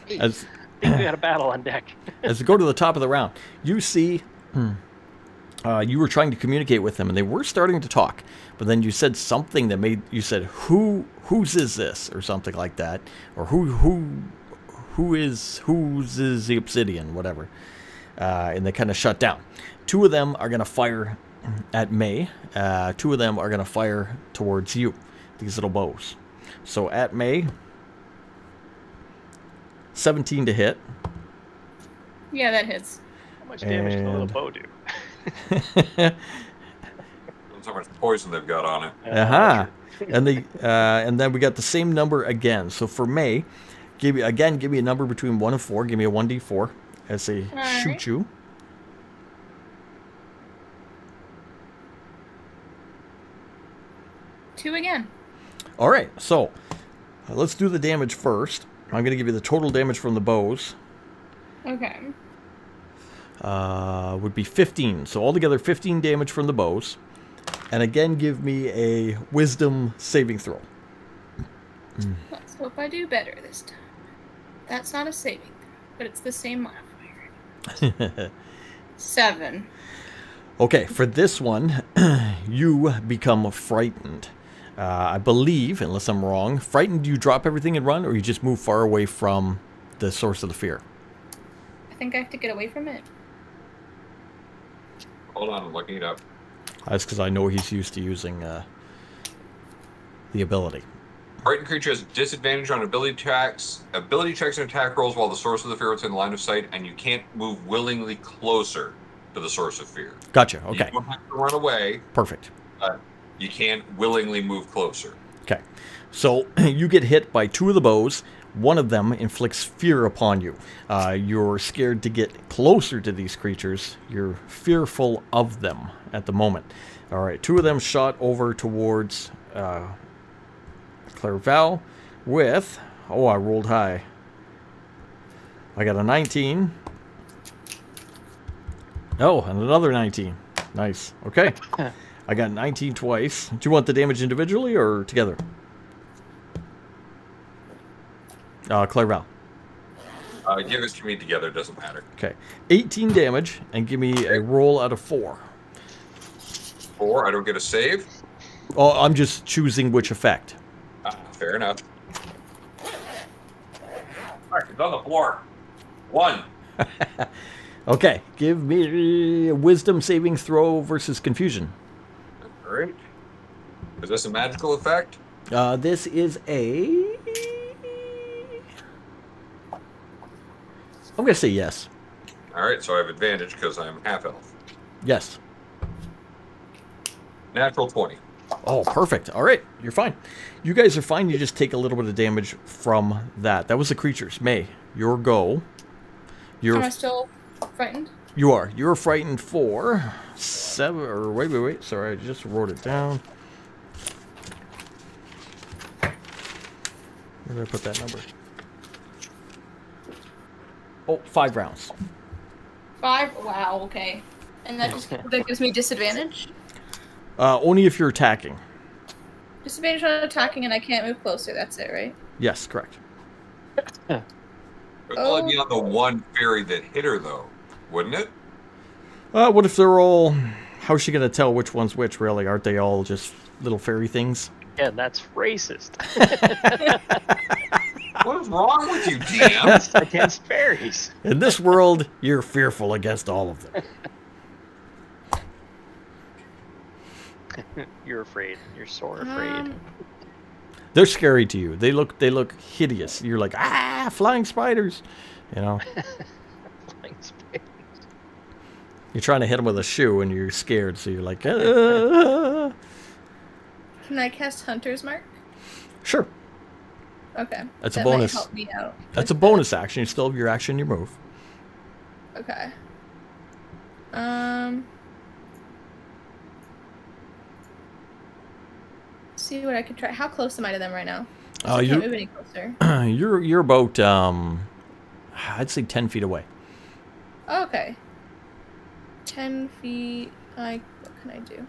Hey. As I think we got a battle on deck. as we go to the top of the round, you see you were trying to communicate with them, and they were starting to talk. But then you said something that made you said, "Whose is this?" or something like that, or whose is the obsidian, whatever. And they kind of shut down. Two of them are going to fire at May. Two of them are going to fire towards you. These little bows. So at May, 17 to hit. Yeah, that hits. How much damage can a little And- bow do? That's how much poison they've got on it. Uh-huh. And then we got the same number again. So for May, give me a number between 1 and 4. Give me a 1d4 as they Alright. shoot you. Two again. All right, so let's do the damage first. I'm going to give you the total damage from the bows. Okay. Would be 15. So altogether, 15 damage from the bows. And again, give me a wisdom saving throw. Let's hope I do better this time. That's not a saving throw, but it's the same modifier. 7. Okay, for this one, you become frightened. I believe, unless I'm wrong, frightened, do you drop everything and run, or you just move far away from the source of the fear? I think I have to get away from it. Hold on, I'm looking it up. That's because I know he's used to using the ability. Frightened creature has disadvantage on ability checks and attack rolls while the source of the fear is in line of sight, and you can't move willingly closer to the source of fear. Gotcha, okay, You don't have to run away, perfect. but you can't willingly move closer. Okay, so you get hit by 2 of the bows. One of them inflicts fear upon you. You're scared to get closer to these creatures. You're fearful of them at the moment. All right, 2 of them shot over towards Clairval with... Oh, I rolled high. I got a 19. Oh, and another 19. Nice. Okay. I got 19 twice. Do you want the damage individually or together? Clairval. Give it to me together, doesn't matter. Okay. 18 damage, and give me a roll out of 4. 4, I don't get a save. Oh, I'm just choosing which effect. Fair enough. Alright, it's on the floor. 1. Okay. Give me a wisdom saving throw versus confusion. Alright. Is this a magical effect? This is a... I'm going to say yes. Alright, so I have advantage because I'm half elf. Yes. Natural 20. Oh, perfect. All right. You're fine. You guys are fine. You just take a little bit of damage from that. That was the creatures. May, your go. Am I still frightened? You are. You're frightened for 7... Or wait. Sorry, I just wrote it down. Where did I put that number? Oh, 5 rounds. 5? Wow, okay. And that gives me disadvantage? Only if you're attacking. Disadvantage on attacking and I can't move closer, that's it, right? Yes, correct. It would only be on the one fairy that hit her, though, wouldn't it? What if they're all... How's she going to tell which one's which, really? Aren't they all just little fairy things? Yeah, that's racist. What is wrong with you, DM? That's against fairies. In this world, you're fearful against all of them. You're afraid. You're sore afraid. They're scary to you. They look hideous. You're like, ah, flying spiders. You know, Flying spiders. you're trying to hit them with a shoe and you're scared, so you're like, ah. Can I cast Hunter's Mark? Sure. Okay. That's a that bonus. Might help me out. That's a with bonus action. You still have your action, your move. Okay. See what I can try. How close am I to them right now? I can't move any closer. You're about I'd say 10 feet away. Okay. 10 feet. What can I do?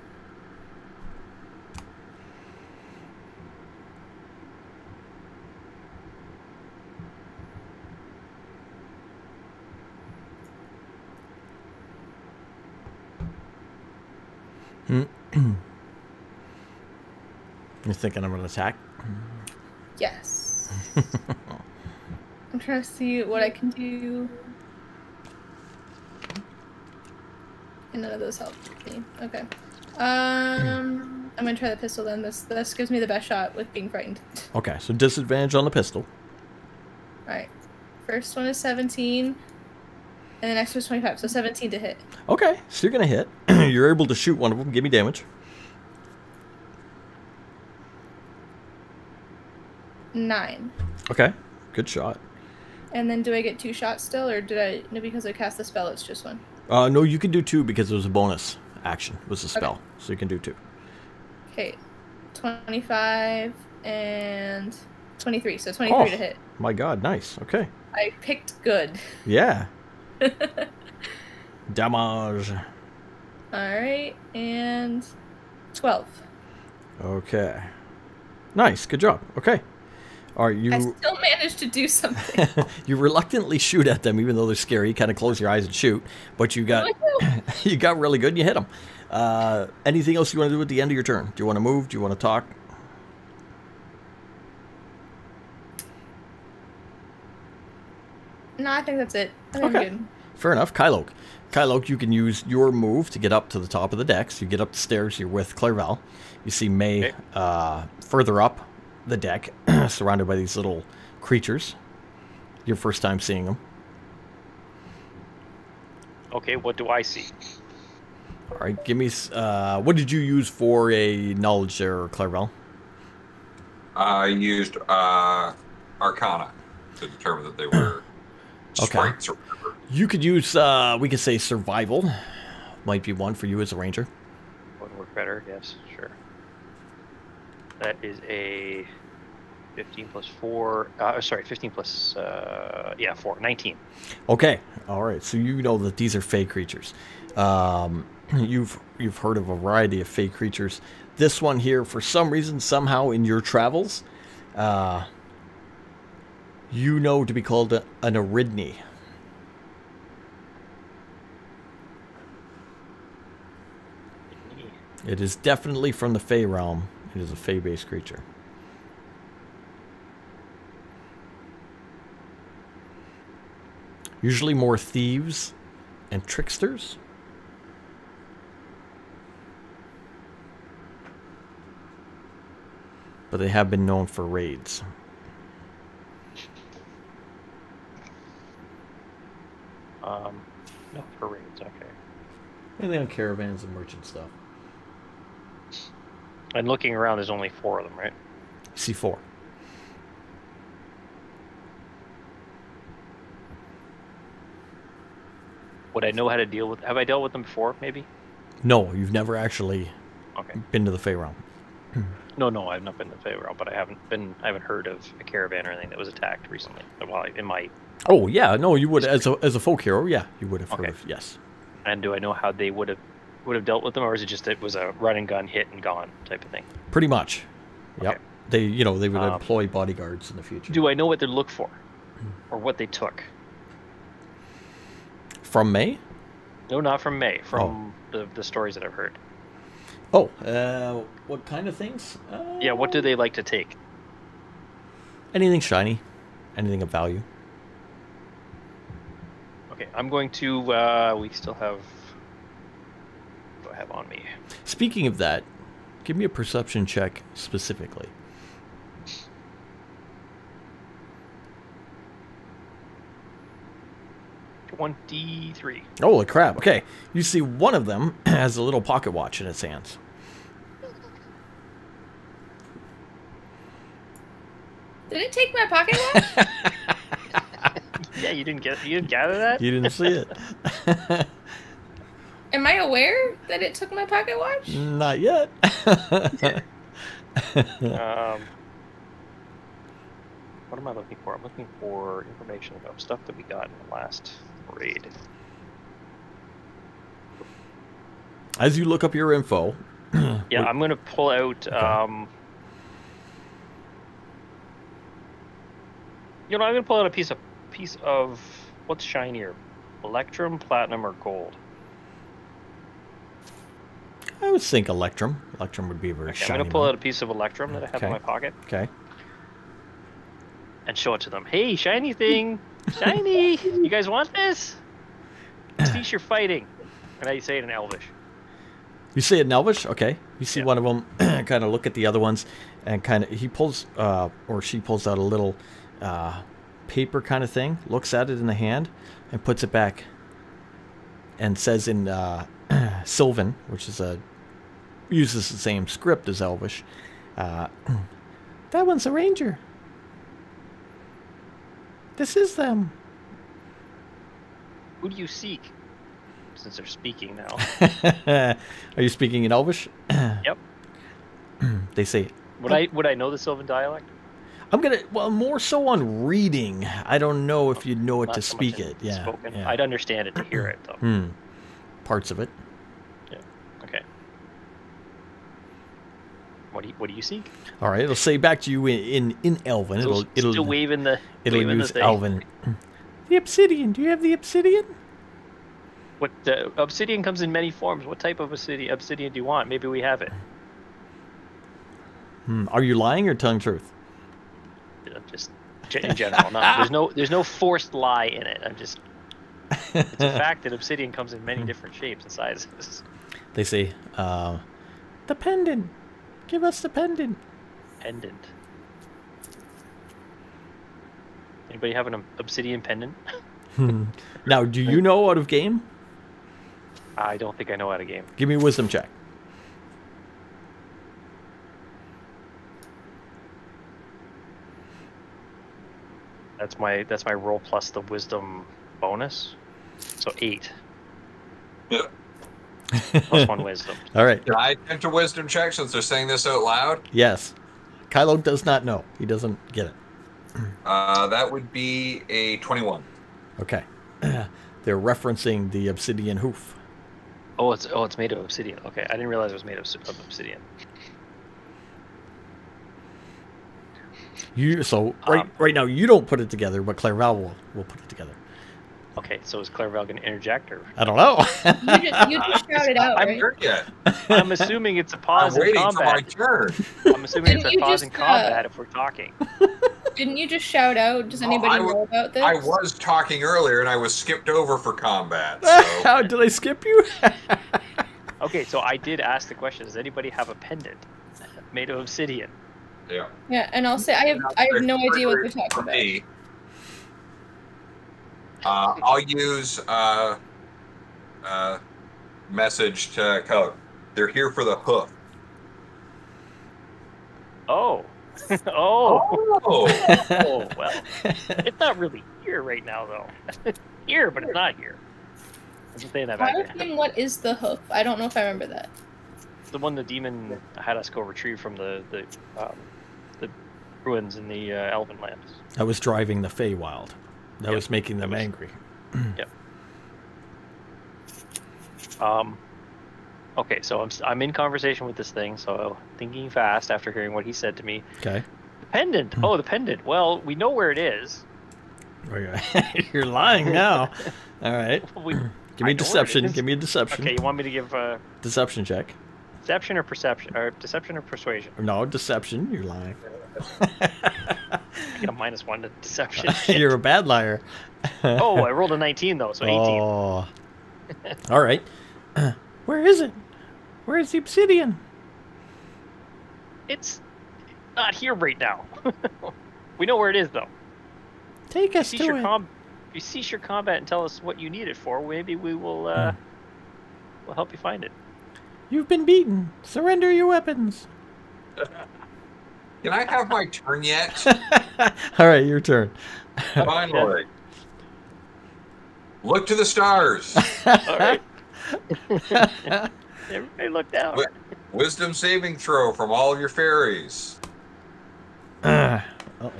You're thinking I'm going to attack? Yes. I'm trying to see what I can do. And none of those help me. Okay. I'm gonna try the pistol then. This gives me the best shot with being frightened. Okay, so disadvantage on the pistol. Alright. First one is 17. And the next one is 25, so 17 to hit. Okay, so you're going to hit. You're able to shoot one of them. Give me damage. 9. Okay, good shot. And then do I get 2 shots still, or did I... No, because I cast the spell, it's just 1. No, you can do 2 because it was a bonus action. It was a spell, so you can do 2. Okay. 25 and 23, so 23 to hit. My god, nice. Okay. I picked good. Yeah. Damage. Alright, and 12. Okay. Nice, good job. Okay. All right, I still managed to do something. You reluctantly shoot at them, even though they're scary. You kind of close your eyes and shoot, but you got you got really good. And you hit them. Anything else you want to do at the end of your turn? Do you want to move? Do you want to talk? No, I think that's it. I think I'm good. Fair enough. Kyloke. Kyloke, you can use your move to get up to the top of the decks. You get up the stairs. You're with Clairval. You see May further up the deck, surrounded by these little creatures. Your first time seeing them. Okay, what do I see? All right, give me... what did you use for a knowledge there, Clairval? I used Arcana to determine that they were strengths or whatever. You could use, we could say survival. Might be one for you as a ranger. Would work better, yes, sure. That is a 15 plus 4, sorry, 15 plus, 4, 19. Okay, all right, so you know that these are fey creatures. You've heard of a variety of fey creatures. This one here, for some reason, somehow in your travels, you know to be called an Aridni. It is definitely from the Fey realm. It is a Fey-based creature. Usually more thieves and tricksters. But they have been known for raids. No, for raids, okay. Mainly on caravans and merchant stuff. And looking around, there's only 4 of them, right? C4. Would I know how to deal with... Have I dealt with them before, maybe? No, you've never actually been to the Fey realm. No, I've not been to the Fey realm, but I haven't heard of a caravan or anything that was attacked recently. Well, in my... Oh yeah, no, you would as a folk hero, yeah, you would have heard of, yes. And do I know how they would have dealt with them, or is it just it was a run and gun, hit and gone type of thing? Pretty much. Yep. Okay. They would employ bodyguards in the future. Do I know what they look for, or what they took? From May? No, not from May. From the stories that I've heard. Oh, what kind of things? Yeah, what do they like to take? Anything shiny, anything of value. Okay, I'm going to. We still have. What do I have on me? Speaking of that, give me a perception check specifically. $23. Holy crap! Okay, you see one of them has a little pocket watch in its hands. Did it take my pocket watch? Yeah, you didn't gather that? You didn't see it. Am I aware that it took my pocket watch? Not yet. What am I looking for? I'm looking for information about stuff that we got in the last raid. As you look up your info. Yeah, I'm going to pull out... Okay. You know, I'm going to pull out a piece of... What's shinier? Electrum, Platinum, or Gold? I would think Electrum. Electrum would be a very Okay, shiny. I'm going to pull one. out a piece of Electrum that I have in my pocket. Okay. And show it to them. Hey, shiny thing! Shiny! You guys want this? Cease your fighting. And I say it in Elvish. You say it in Elvish? Okay. You see Yeah. one of them kind of look at the other ones and kind of, he pulls, or she pulls out a little paper kind of thing, looks at it in the hand, and puts it back and says in Sylvan, which is uses the same script as Elvish, that one's a ranger. This is them. Who do you seek? Since they're speaking now. Are you speaking in Elvish? Yep. They say, Would I know the Sylvan dialect? I'm gonna, well, more so on reading. I don't know if you'd know it Not to so much speak in it. Yeah, spoken. yeah. I'd understand it to hear it, though. Parts of it. Okay. What do you seek? All right, it'll say back to you in Elven. It'll still waving the. it'll waving use the thing. Elven. The obsidian. Do you have the obsidian? What obsidian comes in many forms. What type of obsidian do you want? Maybe we have it. Are you lying or telling truth? Just in general. There's no forced lie in it. It's a fact that obsidian comes in many different shapes and sizes. They say, the pendant. Give us the pendant. Pendant. Anybody have an obsidian pendant? Now, do you know out of game? I don't think I know how to game. Give me a wisdom check. That's my roll plus the wisdom bonus. So 8. Yeah. Plus 1 wisdom. All right. Can I attempt a wisdom check since they're saying this out loud? Yes. Kylo does not know. He doesn't get it. That would be a 21. Okay. They're referencing the obsidian hoof. Oh, it's made of obsidian. Okay, I didn't realize it was made of obsidian. Right now you don't put it together, but Clairval will put it together. Okay, so is Clairval going to interject or? I don't know. You just shouted out, I haven't right? heard yet. I'm assuming it's a I'm pause in waiting for my combat. turn. I'm assuming it's Didn't a you pause just, in combat if we're talking. Didn't you just shout out? Does anybody I know about this? I was talking earlier and I was skipped over for combat. So. How did I skip you? Okay, so I did ask the question: does anybody have a pendant made of obsidian? Yeah. Yeah, and I'll say I have no idea what they're talking For about. me, I'll use message to Keller. They're here for the hoof. Oh. Oh. Oh. Well, it's not really here right now, though. Here, but it's not here. I'm just saying that back there. Then what is the hoof? I don't know if I remember that. The one the demon had us go retrieve from the ruins in the Elven lands. I was driving the Feywild. That Yep. was making them angry. Yep. Okay, so I'm in conversation with this thing, so thinking fast after hearing what he said to me. Okay. The pendant. Oh, the pendant. Well, we know where it is. You're lying now. All right. Give me I a know deception. where it is. Give me a deception. Okay, you want me to give Deception check. deception or perception, or deception or persuasion? No, deception. You're lying. I get a -1 to deception. You're a bad liar. Oh, I rolled a 19 though, so 18. Oh. All right. Where is it? Where is the obsidian? It's not here right now. We know where it is though. Take us Cease to your it. if you cease your combat and tell us what you need it for, maybe we will we'll help you find it. You've been beaten. Surrender your weapons. Can I have my turn yet? All right, your turn. Finally. Look to the stars. All right. Everybody look down. Wi- Wisdom saving throw from all of your fairies. Uh-oh.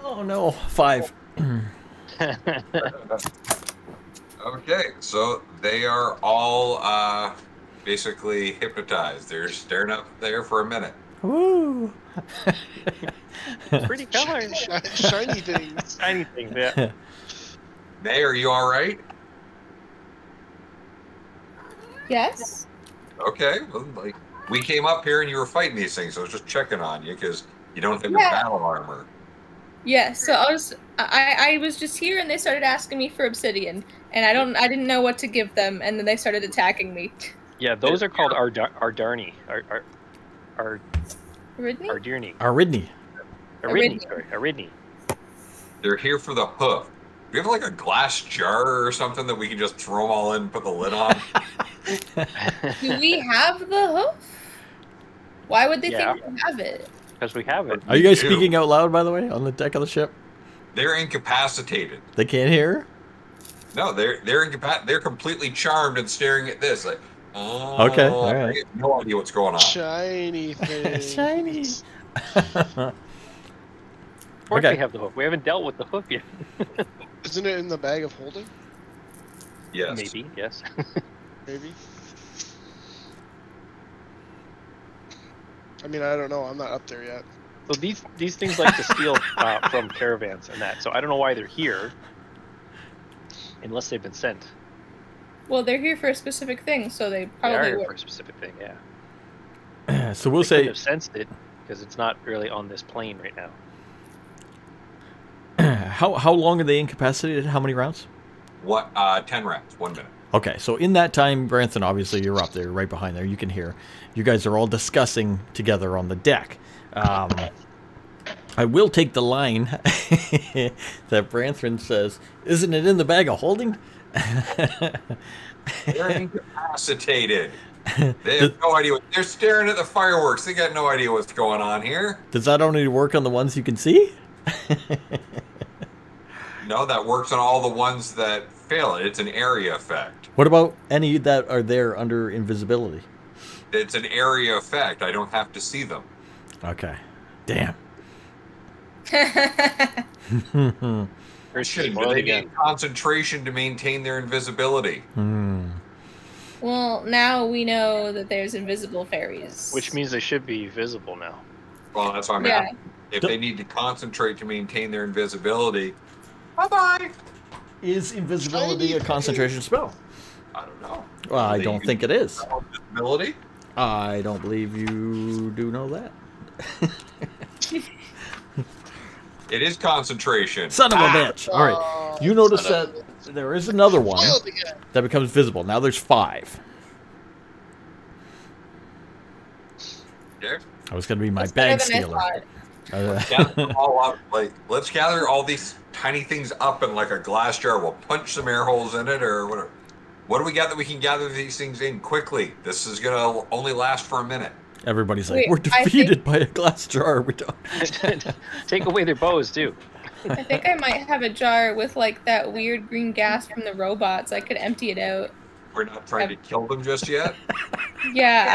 Oh, no. 5. Okay, so they are all basically hypnotized. They're staring up there for a minute. Woo! Pretty colors. Shiny things. Tiny things, yeah. May, are you all right? Yes. Okay, well, like we came up here and you were fighting these things, so I was just checking on you because you don't have your Yeah. battle armor. Yeah. So I was just here, and they started asking me for obsidian, and I didn't know what to give them, and then they started attacking me. Yeah, those are called Ardarni. Ridney? Ardirni. Aridney. Aridni, sorry. Aridni. They're here for the hoof. Do we have like a glass jar or something that we can just throw them all in and put the lid on? Do we have the hoof? Why would they Yeah. think we have it? Because we have it. Are you guys Ew. speaking out loud, by the way, on the deck of the ship? They're incapacitated. They can't hear? No, they're completely charmed and staring at this. Like, oh, Okay, all right. I have no idea what's going on. Shiny things. Shiny. Of course Okay. we have the hoof. We haven't dealt with the hoof yet. Isn't it in the bag of holding? Yes. Maybe, yes. Maybe. I mean, I don't know. I'm not up there yet. So these things like to steal from caravans and that. So I don't know why they're here, unless they've been sent. Well, they're here for a specific thing, so they They are probably here were. for a specific thing, yeah. So we'll They couldn't say, have sensed it because it's not really on this plane right now. how long are they incapacitated? How many rounds? What? 10 rounds, 1 minute. Okay, so in that time, Branson, obviously you're up there, right behind there. You can hear. You guys are all discussing together on the deck. I will take the line that Branson says, "Isn't it in the bag of holding?" They're incapacitated. They have no idea. They're staring at the fireworks. They got no idea what's going on here. Does that only work on the ones you can see? No, that works on all the ones that fail it. It's an area effect. What about any that are there under invisibility? It's an area effect. I don't have to see them. Okay. Damn. First Shouldn't. spoiled They again. need concentration to maintain their invisibility. Well, now we know that there's invisible fairies. Which means they should be visible now. Well, that's what I'm Yeah. asking. If they need to concentrate to maintain their invisibility, bye-bye. Is invisibility a concentration spell? I don't know. Well, I They don't use think it is. Invisibility? I don't believe you do know that. It is concentration. Son of a bitch. All right. You notice that there is another one Spoiled again. that becomes visible. Now there's 5. Okay. That was going to be my That's better bag than I stealer. thought. Gather them all up. Like, let's gather all these tiny things up in like a glass jar. We'll punch some air holes in it or whatever. What do we got that we can gather these things in quickly? This is gonna only last for a minute. Everybody's like, Wait, we're I defeated by a glass jar. We don't. Take away their bows too. I think I might have a jar with like that weird green gas from the robots. I could empty it out. We're not trying to kill them just yet. Yeah,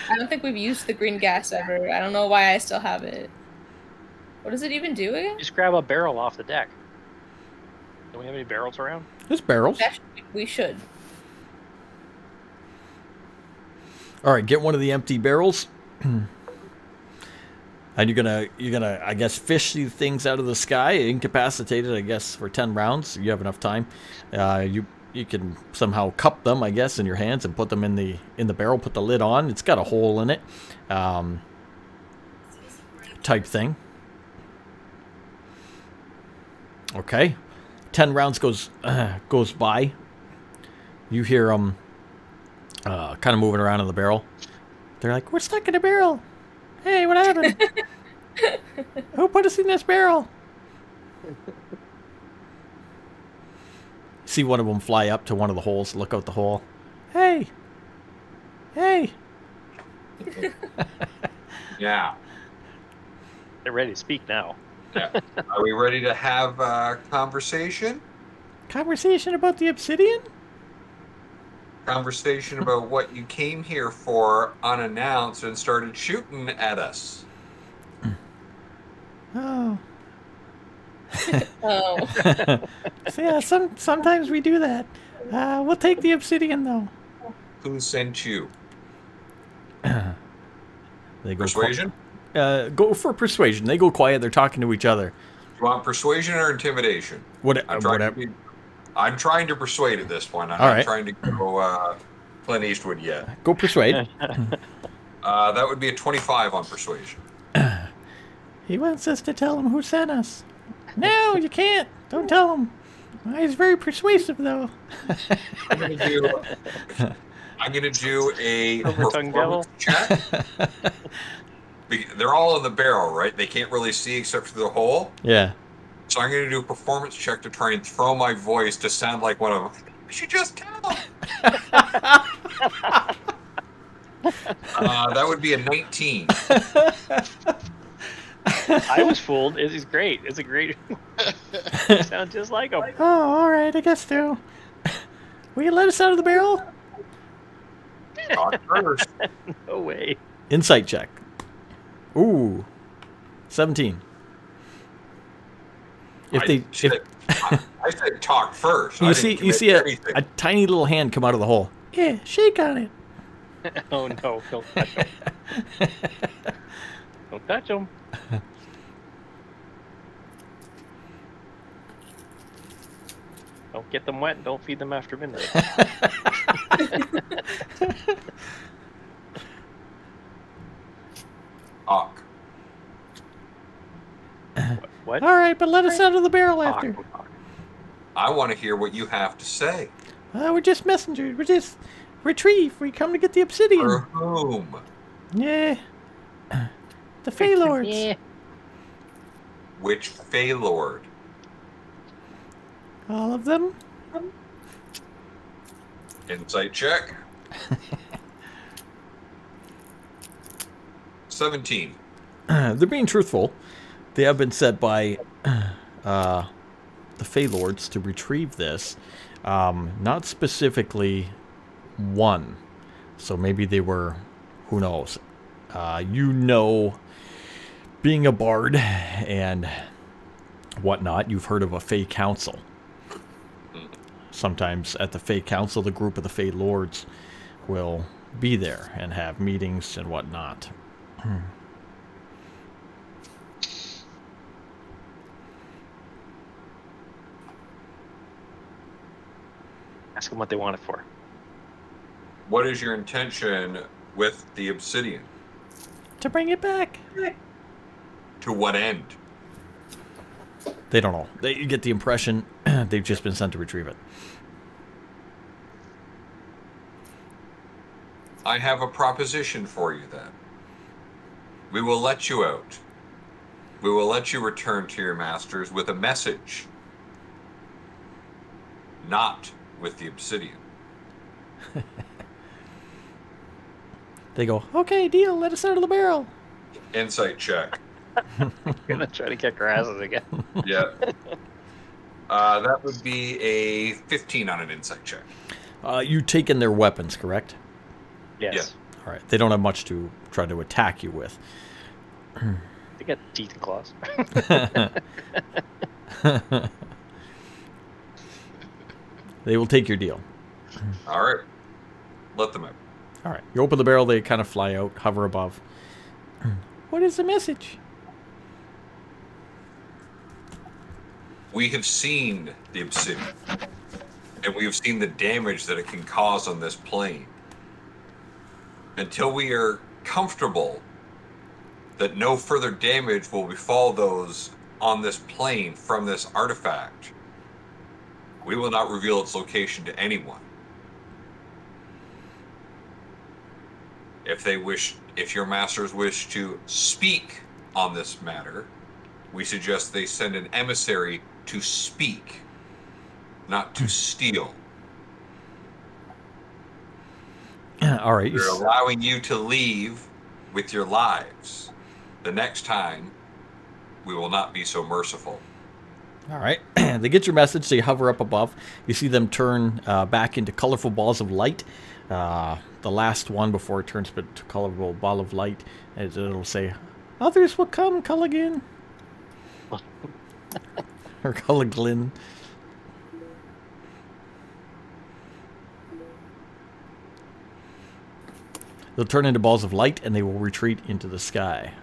I don't think we've used the green gas ever. I don't know why I still have it. What does it even do again? Just grab a barrel off the deck. Don't we have any barrels around? There's barrels. We should. All right, get one of the empty barrels. And you're gonna, I guess, fish these things out of the sky, incapacitated, I guess, for 10 rounds. You have enough time. You can somehow cup them, I guess, in your hands and put them in the barrel. Put the lid on. It's got a hole in it, type thing. Okay, 10 rounds goes by. You hear them kind of moving around in the barrel. They're like, "We're stuck in a barrel. Hey, what happened? Who put us in this barrel?" See one of them fly up to one of the holes, look out the hole. Hey! Hey! Yeah. They're ready to speak now. Yeah. Are we ready to have a conversation? Conversation about the obsidian? Conversation about what you came here for unannounced and started shooting at us. Oh. Oh. So yeah, sometimes we do that. We'll take the obsidian though. Who sent you? They go Persuasion? Go for persuasion. They go quiet. They're talking to each other. You want persuasion or intimidation? Whatever. I'm trying to persuade at this point. I'm All not right. trying to go Clint Eastwood yet. Go persuade. That would be a 25 on persuasion. He wants us to tell him who sent us. No, you can't. Don't tell him. He's very persuasive, though. I'm gonna do a Silver-tongued devil. performance check. They're all in the barrel, right? They can't really see except for the hole. Yeah. So I'm going to do a performance check to try and throw my voice to sound like one of them. You should just tell him. That would be a 19. I was fooled. It's great. It's a great. Sound just like him. Oh, all right. I guess so. Will you let us out of the barrel? Talk first. No way. Insight check. Ooh, 17. I said talk first. You see a tiny little hand come out of the hole. Yeah, shake on it. Oh no! Don't touch him. Don't touch him. Don't get them wet and don't feed them after midnight. Talk. What? All right, but let us out of the barrel after. I want to hear what you have to say. We're just messengers. We're just retrieve. We come to get the obsidian. For whom? Yeah. The Fey Lords. Yeah. Which Fey Lord? All of them. Insight check. 17. They're being truthful. They have been set by the Fey Lords to retrieve this. Not specifically one. So maybe they were, who knows. Being a bard and whatnot, you've heard of a Fey Council. Sometimes at the Fey Council, the group of the Fey Lords will be there and have meetings and whatnot. Ask them what they want it for. What is your intention with the obsidian? To bring it back. To what end? They don't know. You get the impression they've just been sent to retrieve it. I have a proposition for you then. We will let you out. We will let you return to your masters with a message. Not with the obsidian. They go, okay, deal, let us out of the barrel. Insight check. Gonna try to kick our asses again. Yeah. That would be a 15 on an insight check. You taken their weapons, correct? Yes. Yeah. All right. They don't have much to try to attack you with. They got teeth and claws. They will take your deal. All right. Let them out. All right. You open the barrel, they kind of fly out, hover above. What is the message? We have seen the obsidian, and we have seen the damage that it can cause on this plane. Until we are comfortable that no further damage will befall those on this plane from this artifact, we will not reveal its location to anyone. If your masters wish to speak on this matter, we suggest they send an emissary to speak, not to steal. All right. We're allowing you to leave with your lives. The next time we will not be so merciful. All right. They get your message. They hover up above. You see them turn back into colorful balls of light. The last one before it turns to a colorful ball of light, it'll say, "Others will come, Culligan." Or Culliglin. They'll turn into balls of light, and they will retreat into the sky.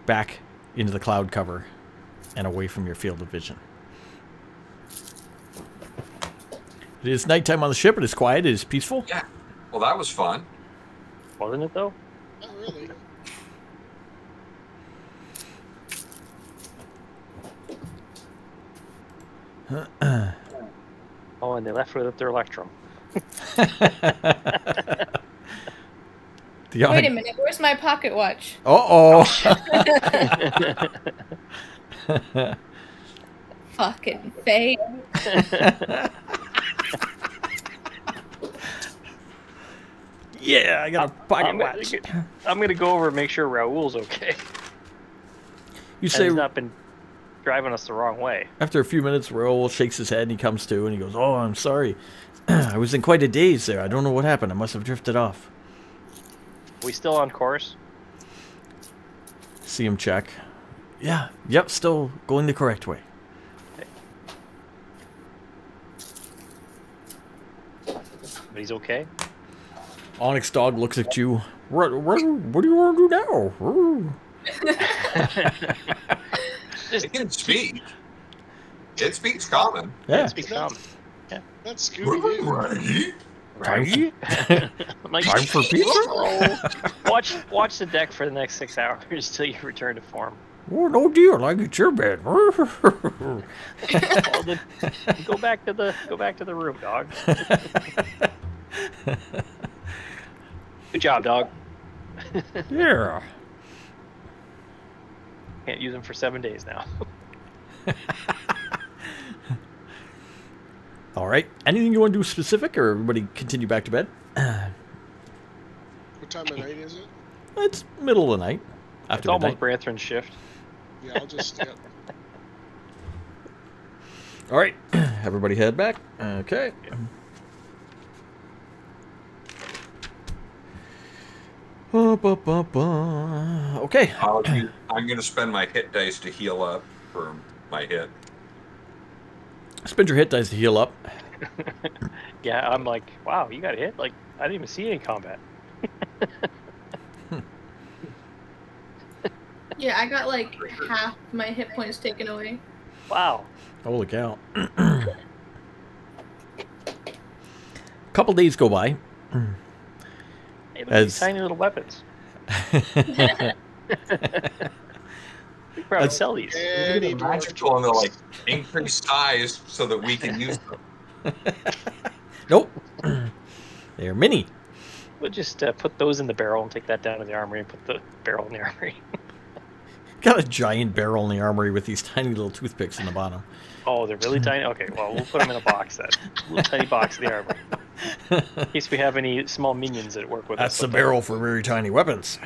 Back into the cloud cover and away from your field of vision. It is nighttime on the ship. It is quiet. It is peaceful. Yeah. Well, that was fun. Wasn't it though? Not really. Oh, and they left without their electrum. Wait a minute, where's my pocket watch? Uh-oh. Fucking Faye. Yeah, I got a pocket watch. I'm gonna go over and make sure Raoul's okay. You And say he's not been driving us the wrong way. after a few minutes, Raoul shakes his head and he comes to and he goes, "Oh, I'm sorry. I was in quite a daze there. I don't know what happened. I must have drifted off." We still on course? See him check. Yeah, yep, still going the correct way. But he's okay? Onyx Dog looks at you. What do you want to do now? It can speak. It speaks common. Yeah. Speak common. That's Scooby-Doo. Right? I'm like, Time for pizza? watch the deck for the next 6 hours till you return to form. Oh, no deal. I get your bed. Well, then, go back to the room, dog. Good job, dog. Yeah. Can't use them for 7 days now. All right. Anything you want to do specific, or everybody continue back to bed? What time of night is it? It's middle of the night. It's After almost midnight. Branthren's shift. Yeah, I'll just stay up. All right. Everybody head back. Okay. Okay. I'm going to spend my hit dice to heal up for my hit. Spend your hit dice to heal up. Yeah, I'm like, wow, you got hit? Like, I didn't even see any combat. Yeah, I got like half my hit points taken away. Wow. Holy cow. Couple days go by. Hey, look at these tiny little weapons. We probably sell these. Any Magical, and they're like increased size so that we can use them. Nope. They're mini. We'll just put those in the barrel and take that down to the armory and put the barrel in the armory. Got a giant barrel in the armory with these tiny little toothpicks in the bottom. Oh, they're really tiny? Okay, well, we'll put them in a box then. A little tiny box in the armory. In case we have any small minions that work with us. That's the barrel for very tiny weapons.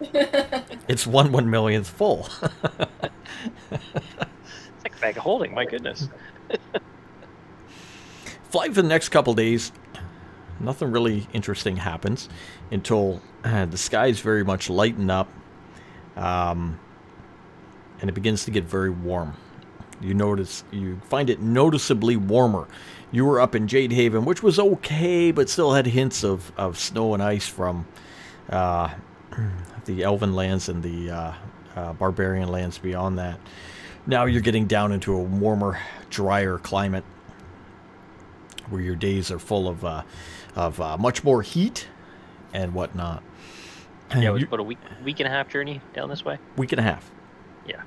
It's 1/1,000,000th full. It's like a bag of holding, my goodness. Fly for the next couple days. Nothing really interesting happens until the skies very much lighten up. And it begins to get very warm. You find it noticeably warmer. You were up in Jade Haven, which was okay, but still had hints of snow and ice from the Elven lands and the barbarian lands beyond that. Now you're getting down into a warmer, drier climate where your days are full of much more heat and whatnot. Yeah, it was about a week and a half journey down this way. Week and a half. Yeah.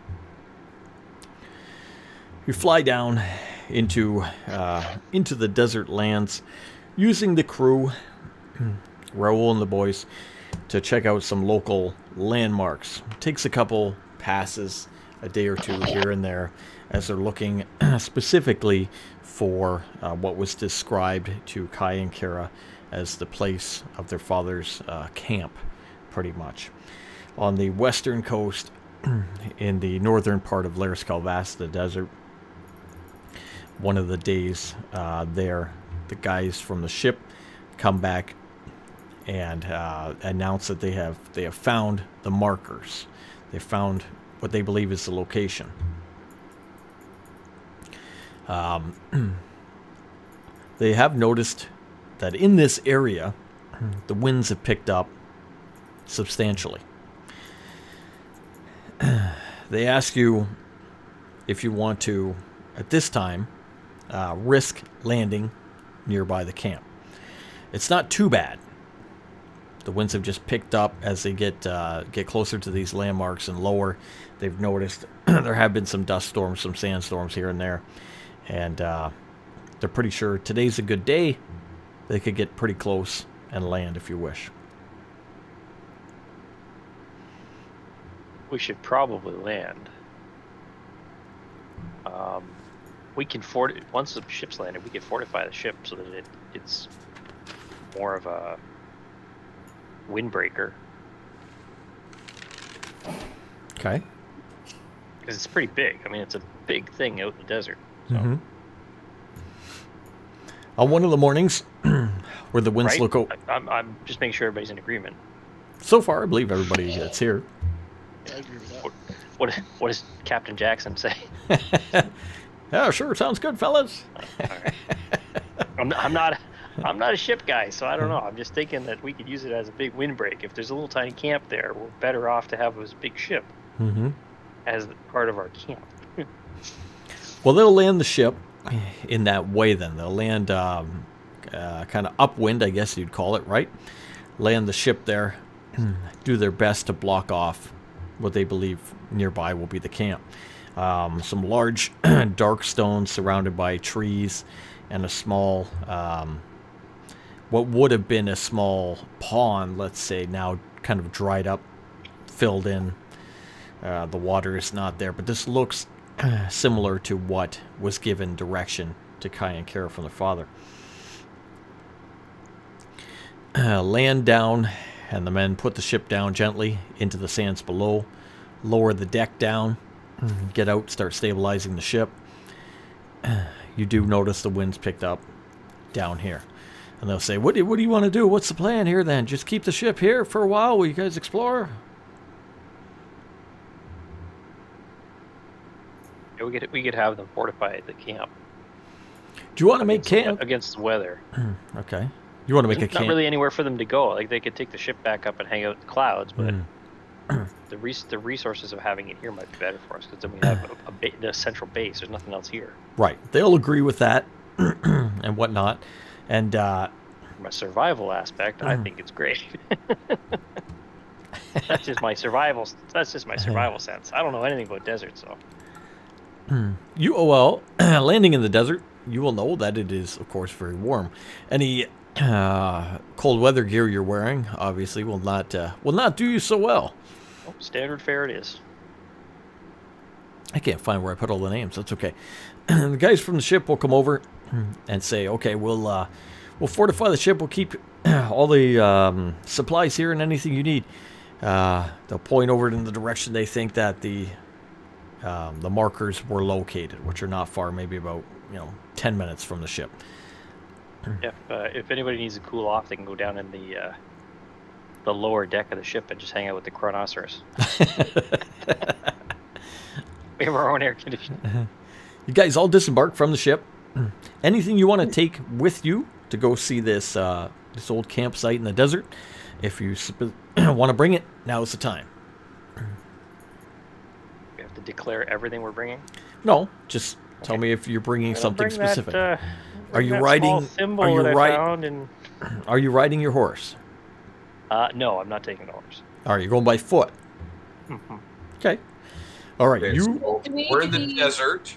You fly down into the desert lands using the crew, Raoul and the boys, to check out some local landmarks. It takes a couple passes, a day or two here and there, as they're looking specifically for what was described to Kai and Kara as the place of their father's camp, pretty much. On the western coast in the northern part of Laris Calvasta Desert. One of the days there, the guys from the ship come back and announce that they have found the markers. They found what they believe is the location. They have noticed that in this area, the winds have picked up substantially. They ask you if you want to, at this time, risk landing nearby the camp. It's not too bad. The winds have just picked up as they get closer to these landmarks and lower. They've noticed there have been some dust storms, some sandstorms here and there, and they're pretty sure today's a good day. They could get pretty close and land if you wish. We should probably land. We can once the ship's landed, we can fortify the ship so that it's more of a windbreaker. Okay. Because it's pretty big. I mean, it's a big thing out in the desert. So. Mm-hmm. On one of the mornings where the winds Right? look out. I'm just making sure everybody's in agreement. So far, I believe everybody that's here. Yeah, I agree with that. What does Captain Jackson say? Yeah, sure, sounds good, fellas. Right. I'm not a ship guy, so I don't know. I'm just thinking that we could use it as a big windbreak. If there's a little tiny camp there, we're better off to have this big ship Mm-hmm. as part of our camp. Well, they'll land the ship in that way then. They'll land kind of upwind, I guess you'd call it, right? Land the ship there, do their best to block off what they believe nearby will be the camp. Some large dark stones surrounded by trees and a small, what would have been a small pond, let's say, now kind of dried up, filled in. The water is not there, but this looks similar to what was given direction to Kai and Kara from their father. Land down, and the men put the ship down gently into the sands below, lower the deck down, get out, start stabilizing the ship. You do notice the winds picked up down here. And they'll say, what do you want to do? What's the plan here then? Just keep the ship here for a while while you guys explore? Yeah, we could have them fortify the camp. Do you want to make camp? Against the weather. Okay. You want to make a There's camp? not really anywhere for them to go. Like, they could take the ship back up and hang out in the clouds, but the resources of having it here might be better for us, because then we have the central base. There's nothing else here. Right. They'll agree with that and whatnot. And From a survival aspect, I think it's great. That's just my survival sense. I don't know anything about desert, so. Landing in the desert, you will know that it is, of course, very warm. Any cold weather gear you're wearing, obviously, will not do you so well. Oh, standard fare it is. I can't find where I put all the names. That's okay. The guys from the ship will come over and say, "Okay, we'll fortify the ship. We'll keep all the supplies here and anything you need." They'll point over in the direction they think that the markers were located, which are not far, maybe about 10 minutes from the ship. If anybody needs to cool off, they can go down in the lower deck of the ship and just hang out with the Chronoceros. We have our own air conditioning. You guys all disembark from the ship. Anything you want to take with you to go see this old campsite in the desert? If you want to bring it, now is the time. We have to declare everything we're bringing? No, just tell me if you're bringing something specific. Are you riding? Are you riding your horse? No, I'm not taking the horse. Are you going by foot? Okay. All right. Okay, so we're in the desert.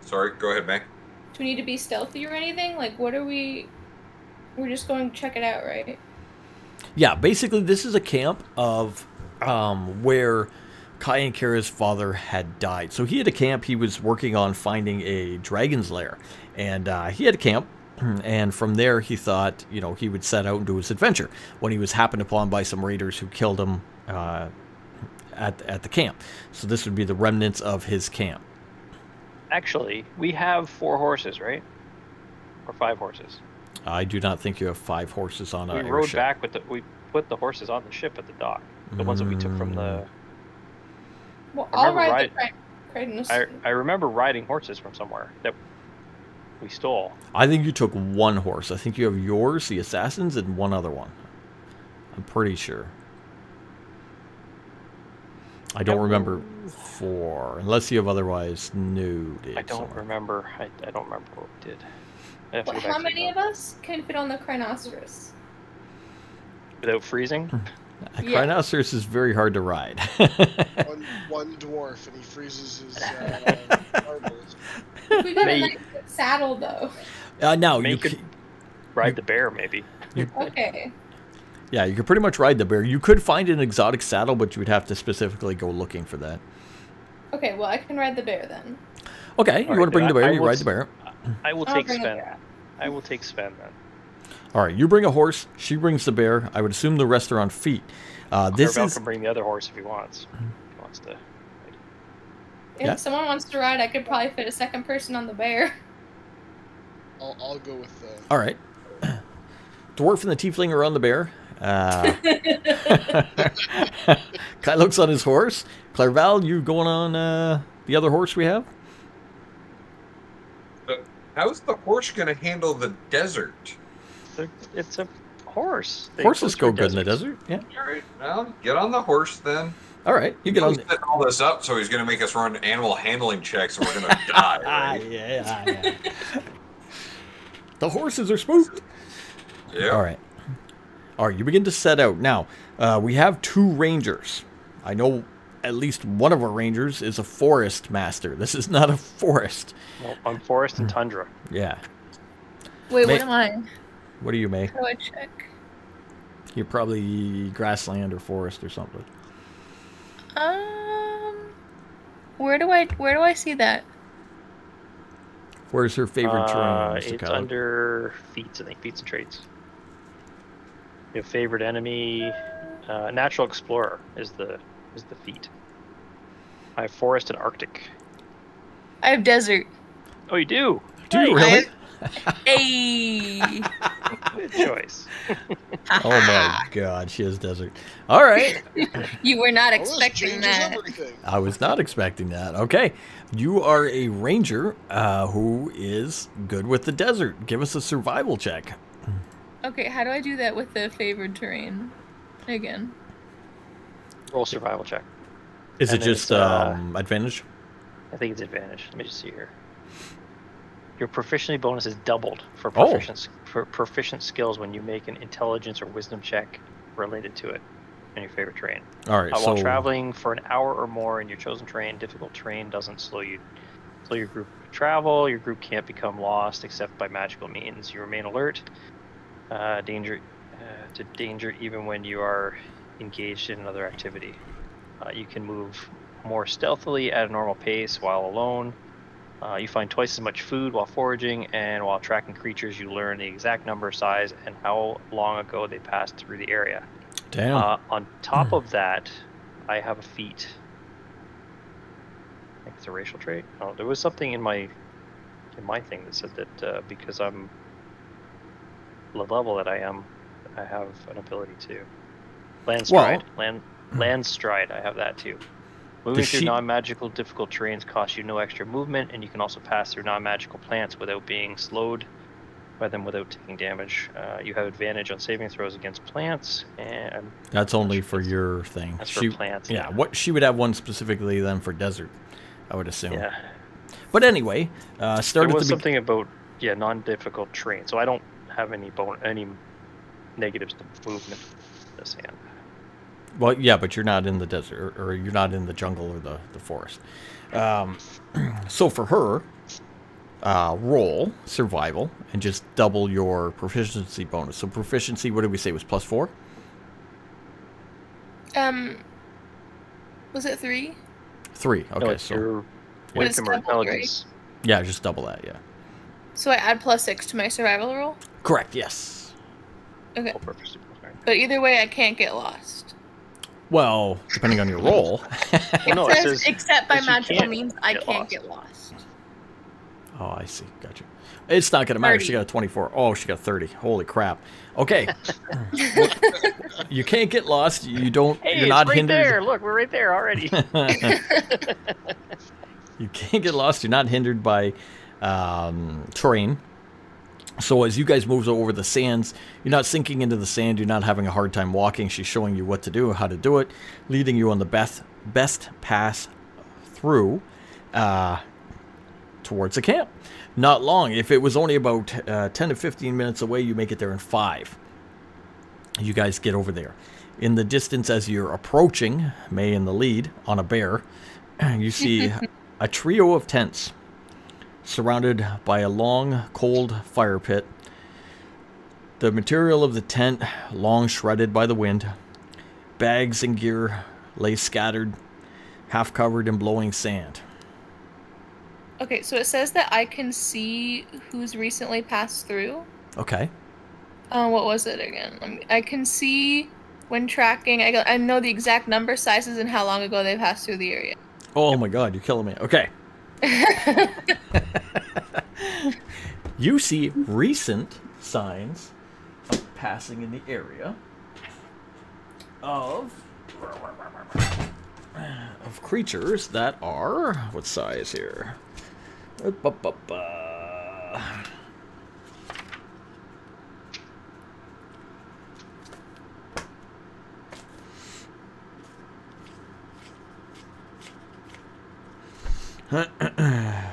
Sorry, go ahead, Meg. Do we need to be stealthy or anything? Like, what are we? We're just going to check it out, right? Yeah, basically, this is a camp of where Kai and Kara's father had died. So he had a camp. He was working on finding a dragon's lair, and he had a camp. And from there, he thought, he would set out and do his adventure. When he was happened upon by some raiders who killed him at the camp. So this would be the remnants of his camp. Actually, we have 4 horses, right? Or 5 horses. I do not think you have 5 horses on We a rode airship. back with we put the horses on the ship at the dock. The ones that we took from the. Well, I I'll remember ride the Crichton. I remember riding horses from somewhere that we stole. I think you took 1 horse. I think you have yours, the assassins, and 1 other one. I'm pretty sure. I don't remember 4, unless you have otherwise noted. I don't somewhere. remember. I don't remember what we did. I have to Well, go back how to the many of notes. us can fit on the Crinoceros? Without freezing? A Yeah. Crinoceros is very hard to ride. One dwarf, and he freezes his marbles. If we got a May- nice saddle, though. Now, Maybe you you could could, ride the bear, maybe. Okay. yeah, you could pretty much ride the bear. You could find an exotic saddle, but you would have to specifically go looking for that. Okay, well, I can ride the bear then. Okay, you All right, want to bring then the bear, I you will ride s- the bear. I will I'll take bring the Sven. bear. I will take Sven then. All right, you bring a horse, she brings the bear. I would assume the rest are on feet. This Carvel is... can bring the other horse if he wants. If he wants to. If Yeah. someone wants to ride, I could probably fit a second person on the bear. I'll go with the. All right. Dwarf and the tiefling are on the bear. Kai looks on his horse. Clairval, you going on the other horse we have? How's the horse going to handle the desert? It's a horse. They Horses go through good in the deserts. desert. Yeah. All right, well, get on the horse then. All right, you get on. He's setting all this up, so he's going to make us run animal handling checks, and we're going to die. Right? yeah. The horses are spooked. Yeah. All right. All right, you begin to set out. Now, we have 2 rangers. I know at least one of our rangers is a forest master. This is not a forest. Well, on forest and tundra. Yeah. Wait, May- what am I? What do you make? How do I check? You're probably grassland or forest or something. Where do I see that? Where's her favorite terrain, Mr. It's Kyle? under feats, I think. Feats and traits. Your favorite enemy, natural explorer is the feat. I have forest and Arctic. I have desert. Oh, you do. Do you Nice. really? Hey. Good choice. Oh my god, she has desert. All right. You were not Oh, this expecting changes that. everything. I was not expecting that. Okay. You are a ranger who is good with the desert. Give us a survival check. Okay, how do I do that with the favored terrain? Again. Roll survival check. Is it And then just it's, advantage? I think it's advantage. Let me just see here. Your proficiency bonus is doubled for Oh. proficient skills when you make an intelligence or wisdom check related to it in your favorite terrain. All right. While So traveling for an hour or more in your chosen terrain, difficult terrain doesn't slow your group travel. Your group can't become lost except by magical means. You remain alert, danger even when you are engaged in another activity. You can move more stealthily at a normal pace while alone. You find twice as much food while foraging, and while tracking creatures, you learn the exact number, size, and how long ago they passed through the area. damn. On top of that, I have a feat. I think it's a racial trait. Oh, there was something in my thing that said that because I'm the level that I am, I have an ability to land stride. Land stride. I have that too. Moving through sheep- non-magical difficult terrains costs you no extra movement, and you can also pass through non-magical plants without being slowed by them without taking damage. You have advantage on saving throws against plants, and That's only for your thing. that's for plants. Yeah. What she would have one specifically then for desert, I would assume. Yeah. But anyway, start There at was the something about non-difficult terrain, so I don't have any negatives to movement this hand. Well, yeah, but you're not in the desert, or you're not in the jungle or the forest. So for her, roll survival and just double your proficiency bonus. So proficiency, what did we say, was +4? Was it 3? 3. Okay, No, it's so your But it's wisdom or doubled, right? intelligence. yeah, just double that. Yeah, So I add +6 to my survival roll? correct. Yes. Okay. Oh, proficiency bonus, right. But either way, I can't get lost. Well, depending on your roll. It No, it says, says except by that you magical can't means, I get can't lost. get lost. Oh, I see. Gotcha. It's not going to matter. 30. She got a 24. Oh, she got 30. Holy crap. Okay. You can't get lost. You don't. Hey, you're it's not right hindered. there. Look, we're right there already. You can't get lost. You're not hindered by terrain. So as you guys move over the sands, you're not sinking into the sand. You're not having a hard time walking. She's showing you what to do, how to do it, leading you on the best pass through towards the camp. Not long. If it was only about 10 to 15 minutes away, you make it there in 5. You guys get over there. In the distance as you're approaching, May in the lead on a bear, you see a trio of tents surrounded by a long, cold fire pit. The material of the tent, long shredded by the wind. Bags and gear lay scattered, half covered in blowing sand. Okay, so it says that I can see who's recently passed through. Okay. What was it again? I can see when tracking. I know the exact number, sizes, and how long ago they passed through the area. Oh my god, you're killing me. Okay. You see recent signs of passing in the area of creatures that are, what size here?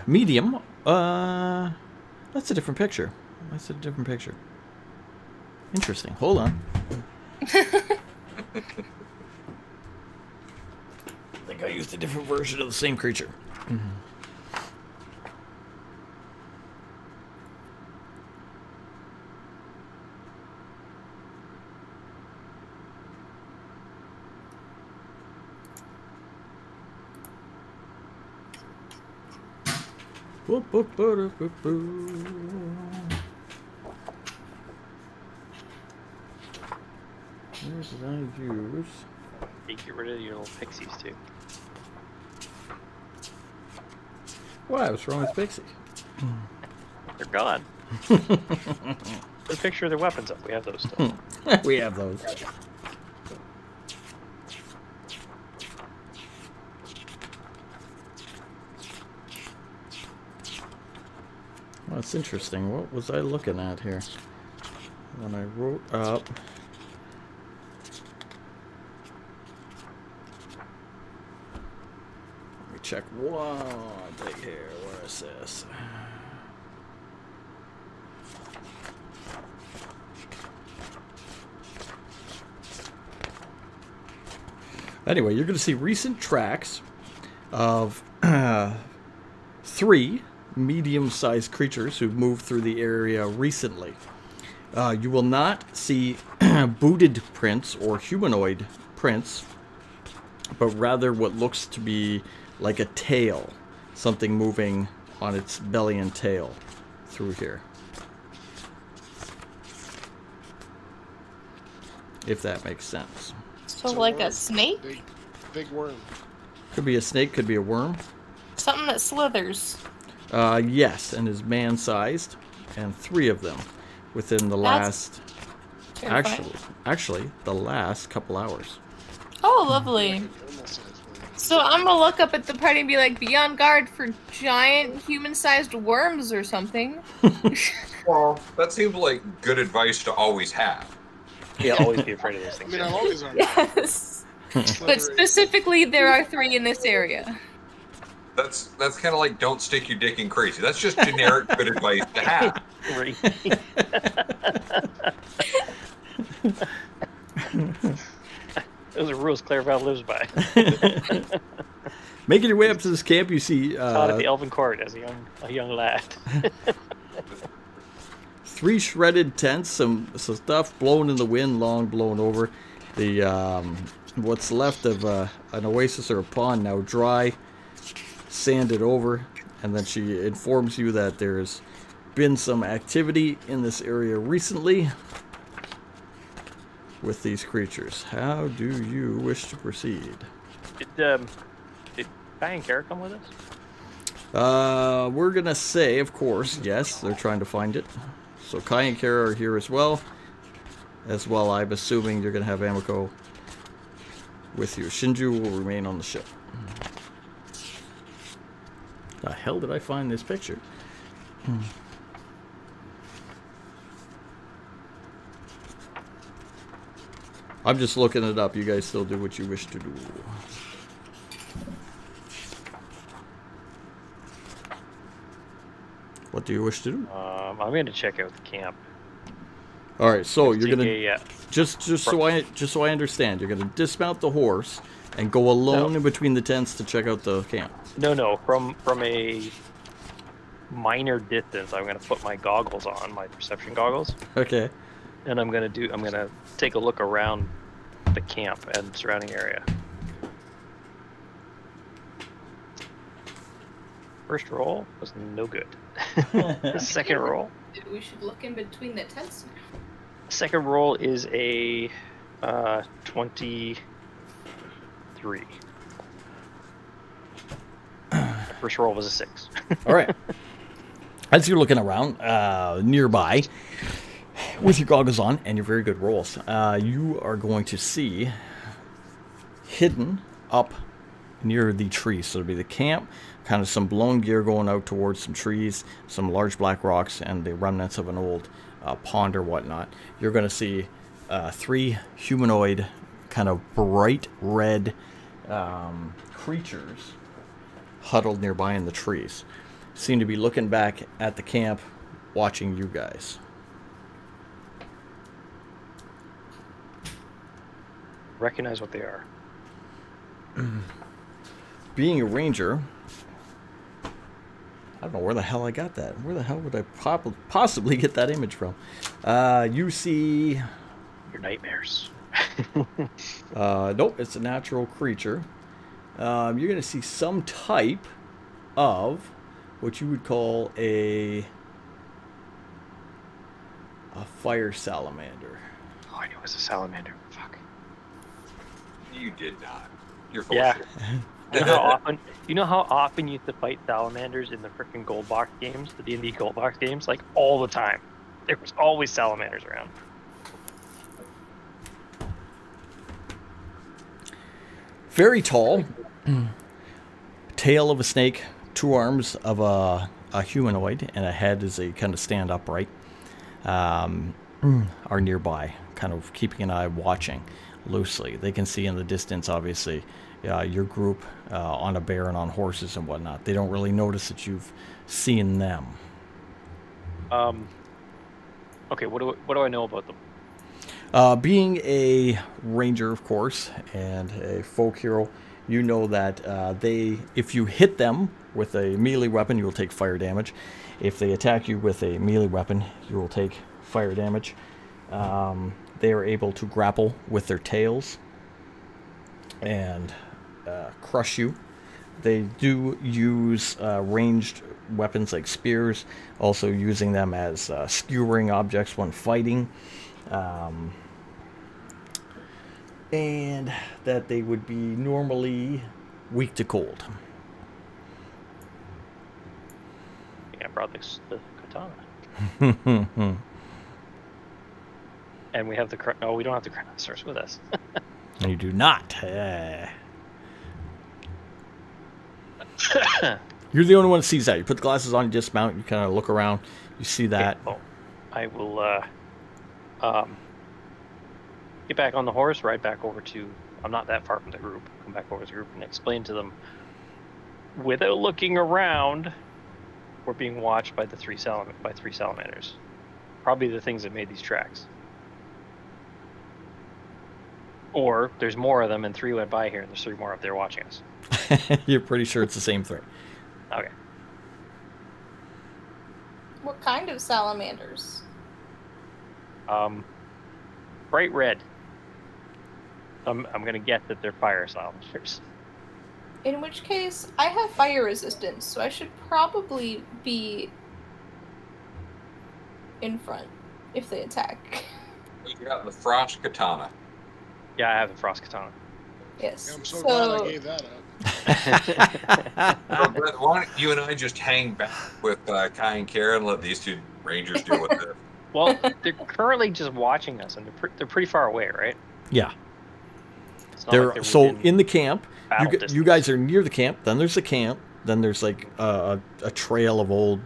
Medium. That's a different picture. That's a different picture. Interesting. Hold on. I think I used a different version of the same creature. Where did I use? You get rid of your little pixies too. Why? What's wrong with Pixie? They're gone. Put a picture of their weapons up. We have those still. We have those. Well, that's interesting. What was I looking at here? When I wrote up... Let me check one thing here. Where is this? Anyway, you're going to see recent tracks of 3 medium-sized creatures who've moved through the area recently. You will not see booted prints or humanoid prints, but rather what looks to be like a tail, something moving on its belly and tail through here. If that makes sense. So like a snake? Big worm. Could be a snake, could be a worm. Something that slithers. Yes, and is man-sized, and 3 of them within the last, Terrifying. actually, the last couple hours. Oh, lovely. So I'm gonna look up at the party and be like, be on guard for giant human-sized worms or something. Well, that seems like good advice to always have. Yeah, always be afraid of those I things. mean, I'm always on. Yes. But specifically, there are 3 in this area. That's kind of like don't stick your dick in crazy. That's just generic good advice to have. Right. Those are rules Clairval lives by. Making your way up to this camp, you see Taught at the Elven Court as a young lad. 3 shredded tents, some stuff blown in the wind, long blown over. The what's left of an oasis or a pond now dry, sanded over, and then she informs you that there's been some activity in this area recently. with these creatures? How do you wish to proceed? Did Kai and Kara come with us? We're gonna say, of course, yes, they're trying to find it. So Kai and Kara are here as well. I'm assuming you're gonna have Amiko with you. Shinju will remain on the ship. The hell did I find this picture? I'm just looking it up. You guys still do what you wish to do. What do you wish to do? I'm going to check out the camp. All right, so you're gonna TK, just so I understand, you're gonna dismount the horse and go alone in between the tents to check out the camp. No, from a minor distance, I'm going to put my goggles on, my perception goggles, Okay. and I'm going to take a look around the camp and surrounding area. First roll was no good. The second roll. We should look in between the tents now. Second roll is a 23. First roll was a 6. All right. As you're looking around nearby with your goggles on and your very good rolls, you are going to see hidden up near the trees. So it'll be the camp, kind of some blown gear going out towards some trees, some large black rocks, and the remnants of an old pond or whatnot. You're going to see 3 humanoid, kind of bright red creatures huddled nearby in the trees. Seem to be looking back at the camp, watching you guys. Recognize what they are. Being a ranger, I don't know where the hell I got that. Where the hell would I possibly get that image from? You see... Your nightmares. Nope, it's a natural creature. You're going to see some type of what you would call a fire salamander. Oh, I knew it was a salamander. Fuck. You did not. You're full Yeah. of shit. You know how often you used to fight salamanders in the frickin' gold box games, the D&D gold box games? Like, all the time. There was always salamanders around. Very tall, tail of a snake, 2 arms of a humanoid, and a head as they kind of stand upright, are nearby, kind of keeping an eye, watching loosely. They can see in the distance, obviously, your group on a bear and on horses and whatnot. They don't really notice that you've seen them. Okay, what do I know about them? Being a ranger, of course, and a folk hero, you know that if you hit them with a melee weapon, you will take fire damage. If they attack you with a melee weapon, you will take fire damage. They are able to grapple with their tails and crush you. They do use ranged weapons like spears, also using them as skewering objects when fighting. And that they would be normally weak to cold. I brought the katana. And we have the... No, we don't have the Chronosaurus with us. You do not. You're the only one that sees that. You put the glasses on, you dismount, you kind of look around, you see that. Okay, I will get back on the horse, ride back over to... I'm not that far from the group. Come back over to the group and explain to them, without looking around, we're being watched by three salamanders. Probably the things that made these tracks. Or there's more of them and 3 went by here and there's 3 more up there watching us. You're pretty sure it's the same thing. Okay. What kind of salamanders? Bright red. I'm gonna guess that they're fire salamanders. In which case, I have fire resistance, so I should probably be in front if they attack. You got the Frost Katana. Yeah, I have the Frost Katana. Yes. I'm so glad I gave that up. So, Brett, why don't you and I just hang back with Kai and Kara and let these two rangers deal with it? Well, they're currently just watching us, and they're pretty far away, right? Yeah. It's not like they're So within in the camp, battle you distance. guys are near the camp. Then there's the camp. Then there's like a trail of old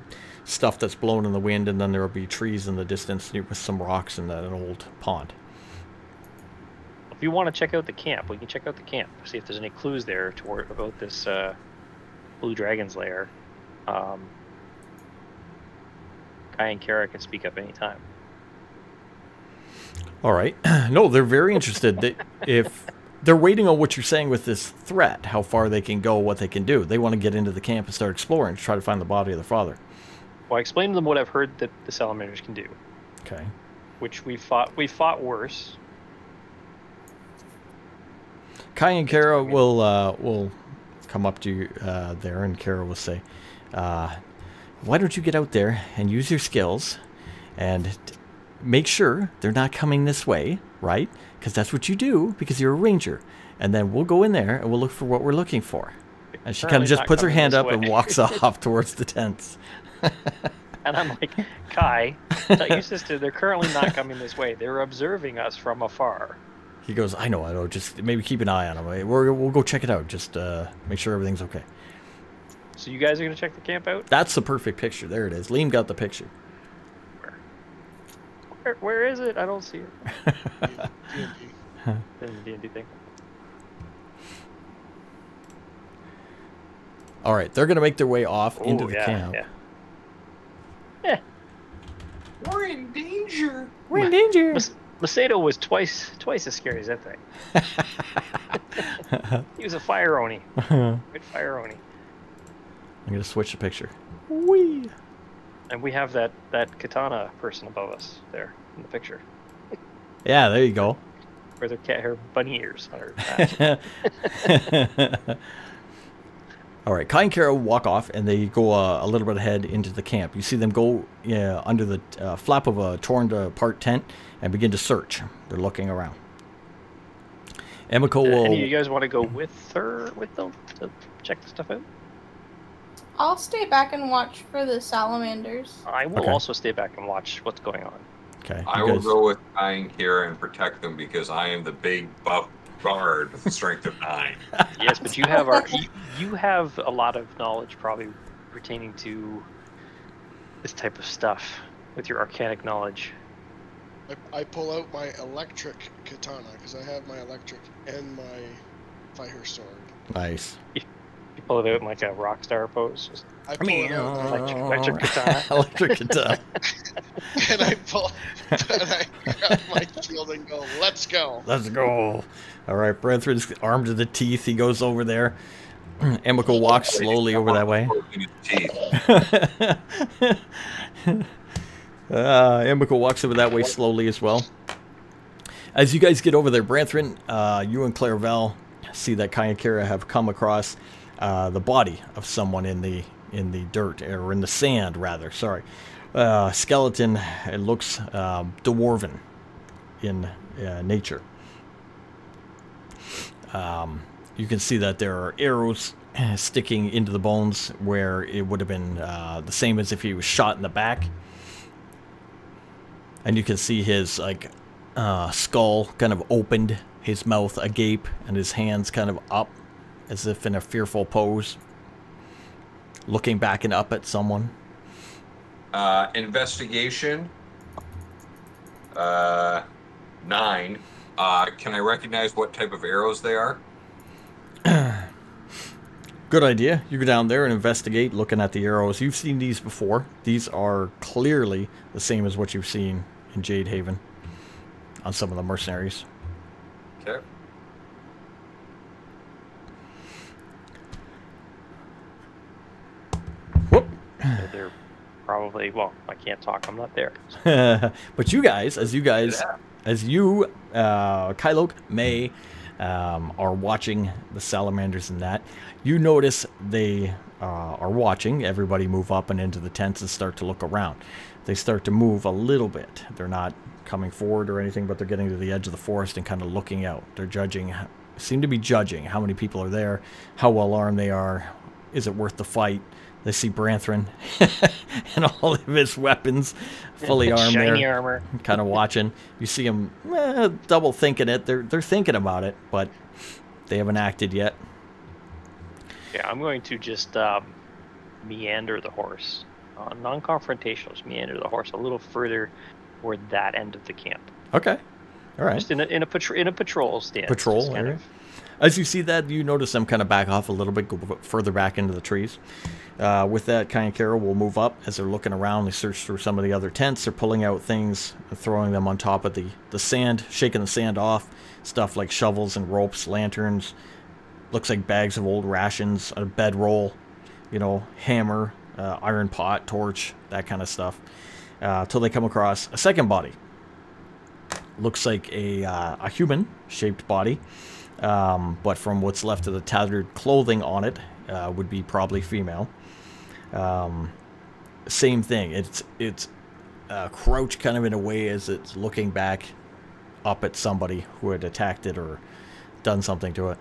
stuff that's blown in the wind, and then there will be trees in the distance with some rocks and an old pond. If you want to check out the camp, we can check out the camp. See if there's any clues there about this Blue Dragon's lair. Kai and Kara can speak up anytime. All right. No, they're very interested. If they're waiting on what you're saying with this threat, how far they can go, what they can do. They want to get into the camp and start exploring to try to find the body of their father. Well, I explained to them what I've heard that the salamanders can do, Okay. which we fought worse. Kai and Kara will come up to you there, and Kara will say, why don't you get out there and use your skills and make sure they're not coming this way, right? Because that's what you do, because you're a ranger. And then we'll go in there and we'll look for what we're looking for. And she kind of Apparently just not puts her coming hand this up and way. walks off towards the tents. And I'm like, Kai, tell your sister they're currently not coming this way. They're observing us from afar. He goes, I know. Just maybe keep an eye on them. We'll go check it out. Just make sure everything's okay. So you guys are gonna check the camp out? That's the perfect picture. There it is. Liam got the picture. Where is it? I don't see it. D&D. The D&D thing. All right, they're going to make their way off into Ooh, the yeah, camp. Yeah. We're in danger. We're in danger. Macedo was twice as scary as that thing. He was a fire oni. Good fire oni. I'm going to switch the picture. Whee! And we have that katana person above us there in the picture. Yeah, there you go. Where her bunny ears on her back. All right, Kai and Kara walk off, and they go a little bit ahead into the camp. You see them go under the flap of a torn-apart tent and begin to search. They're looking around. Emiko will... Any of you guys want to go with them to check the stuff out? I'll stay back and watch for the salamanders. I will Okay. also stay back and watch what's going on. Okay. I you will guys- go with Kai and Kara and protect them because I am the big buff bard with a strength of 9. Yes, but you have a lot of knowledge probably pertaining to this type of stuff with your arcanic knowledge. I pull out my electric katana because I have my electric and my fire sword. Nice. You pull it out in like a rock star pose. Just I pull it out electric katana. Electric katana. and I pull and I grab my shield and go, let's go. Let's go. All right, Brethren's armed to the teeth. He goes over there. Emiko walks slowly over that way. Emiko walks over that way slowly as well. As you guys get over there, Brethren, you and Clairvel see that Kai and Kara have come across the body of someone in the dirt, or in the sand, rather. Sorry, skeleton. It looks dwarven in nature. You can see that there are arrows sticking into the bones where it would have been the same as if he was shot in the back. And you can see his skull kind of opened, his mouth agape, and his hands kind of up as if in a fearful pose, looking back and up at someone. Investigation. 9. Can I recognize what type of arrows they are? Good idea. You go down there and investigate, looking at the arrows. You've seen these before. These are clearly the same as what you've seen in Jade Haven on some of the mercenaries. Okay. Whoop. They're probably, well, I can't talk. I'm not there. But you guys, as you, Kylok, May, are watching the salamanders and that, you notice they are watching everybody move up and into the tents and start to look around. They start to move a little bit. They're not coming forward or anything, but they're getting to the edge of the forest and kind of looking out. They're judging, seem to be judging how many people are there, how well armed they are, is it worth the fight. They see Branthrin and all of his weapons fully armed there. Shiny armor. Kind of watching. You see them double thinking it. They're thinking about it, but they haven't acted yet. Yeah, I'm going to just meander the horse. Non-confrontational, just meander the horse a little further toward that end of the camp. Okay. All right. Just in a patrol stance. Patrol area. As you see that, you notice them kind of back off a little bit, go further back into the trees. With that, Kai and Carol will move up as they're looking around. They search through some of the other tents. They're pulling out things, throwing them on top of the sand, shaking the sand off. Stuff like shovels and ropes, lanterns. Looks like bags of old rations, a bedroll, hammer, iron pot, torch, that kind of stuff. Till they come across a second body. Looks like a human-shaped body. But from what's left of the tattered clothing on it, would be probably female. Same thing. It's crouched kind of in a way as it's looking back up at somebody who had attacked it or done something to it.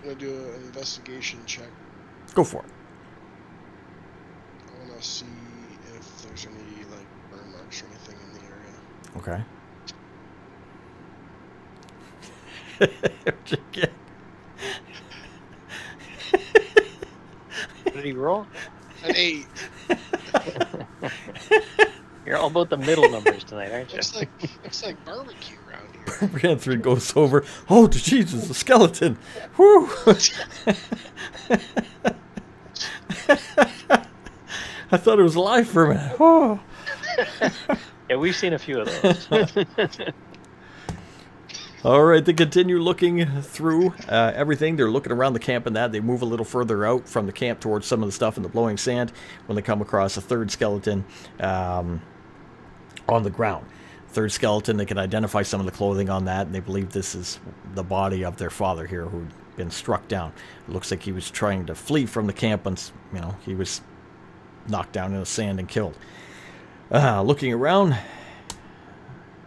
I'm gonna do an investigation check. Go for it. I wanna see if there's any like burn marks or anything in the area. Okay. What'd you get? What did he roll? An 8. You're all about the middle numbers tonight, aren't you? Looks like barbecue around here. Branthrin goes over. Oh, Jesus, a skeleton. Whew. I thought it was alive for a minute. Oh. Yeah, we've seen a few of those. All right, they continue looking through everything. They're looking around the camp and that. They move a little further out from the camp towards some of the stuff in the blowing sand when they come across a third skeleton on the ground. Third skeleton, they can identify some of the clothing on that, and they believe this is the body of their father here who'd been struck down. It looks like he was trying to flee from the camp and, he was knocked down in the sand and killed. Looking around,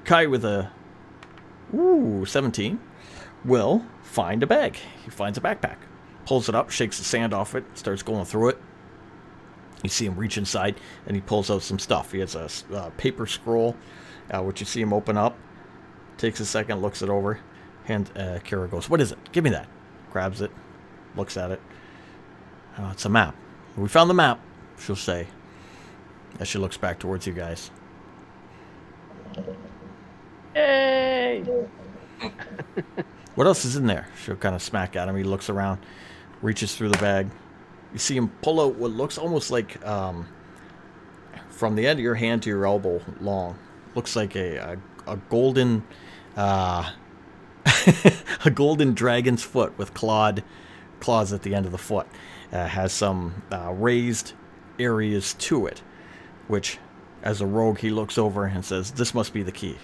Kai with a 17 will find a bag. He finds a backpack, pulls it up, shakes the sand off it, starts going through it. You see him reach inside, and he pulls out some stuff. He has a paper scroll, which you see him open up. Takes a second, looks it over, and Kara goes, "What is it? Give me that." Grabs it, looks at it. "Oh, it's a map. We found the map," she'll say, as she looks back towards you guys. Yay! What else is in there? She'll kind of smack at him. He looks around, reaches through the bag. You see him pull out what looks almost like from the end of your hand to your elbow long. Looks like a golden a golden dragon's foot with claws at the end of the foot. Has some raised areas to it, which, as a rogue, he looks over and says, "This must be the key."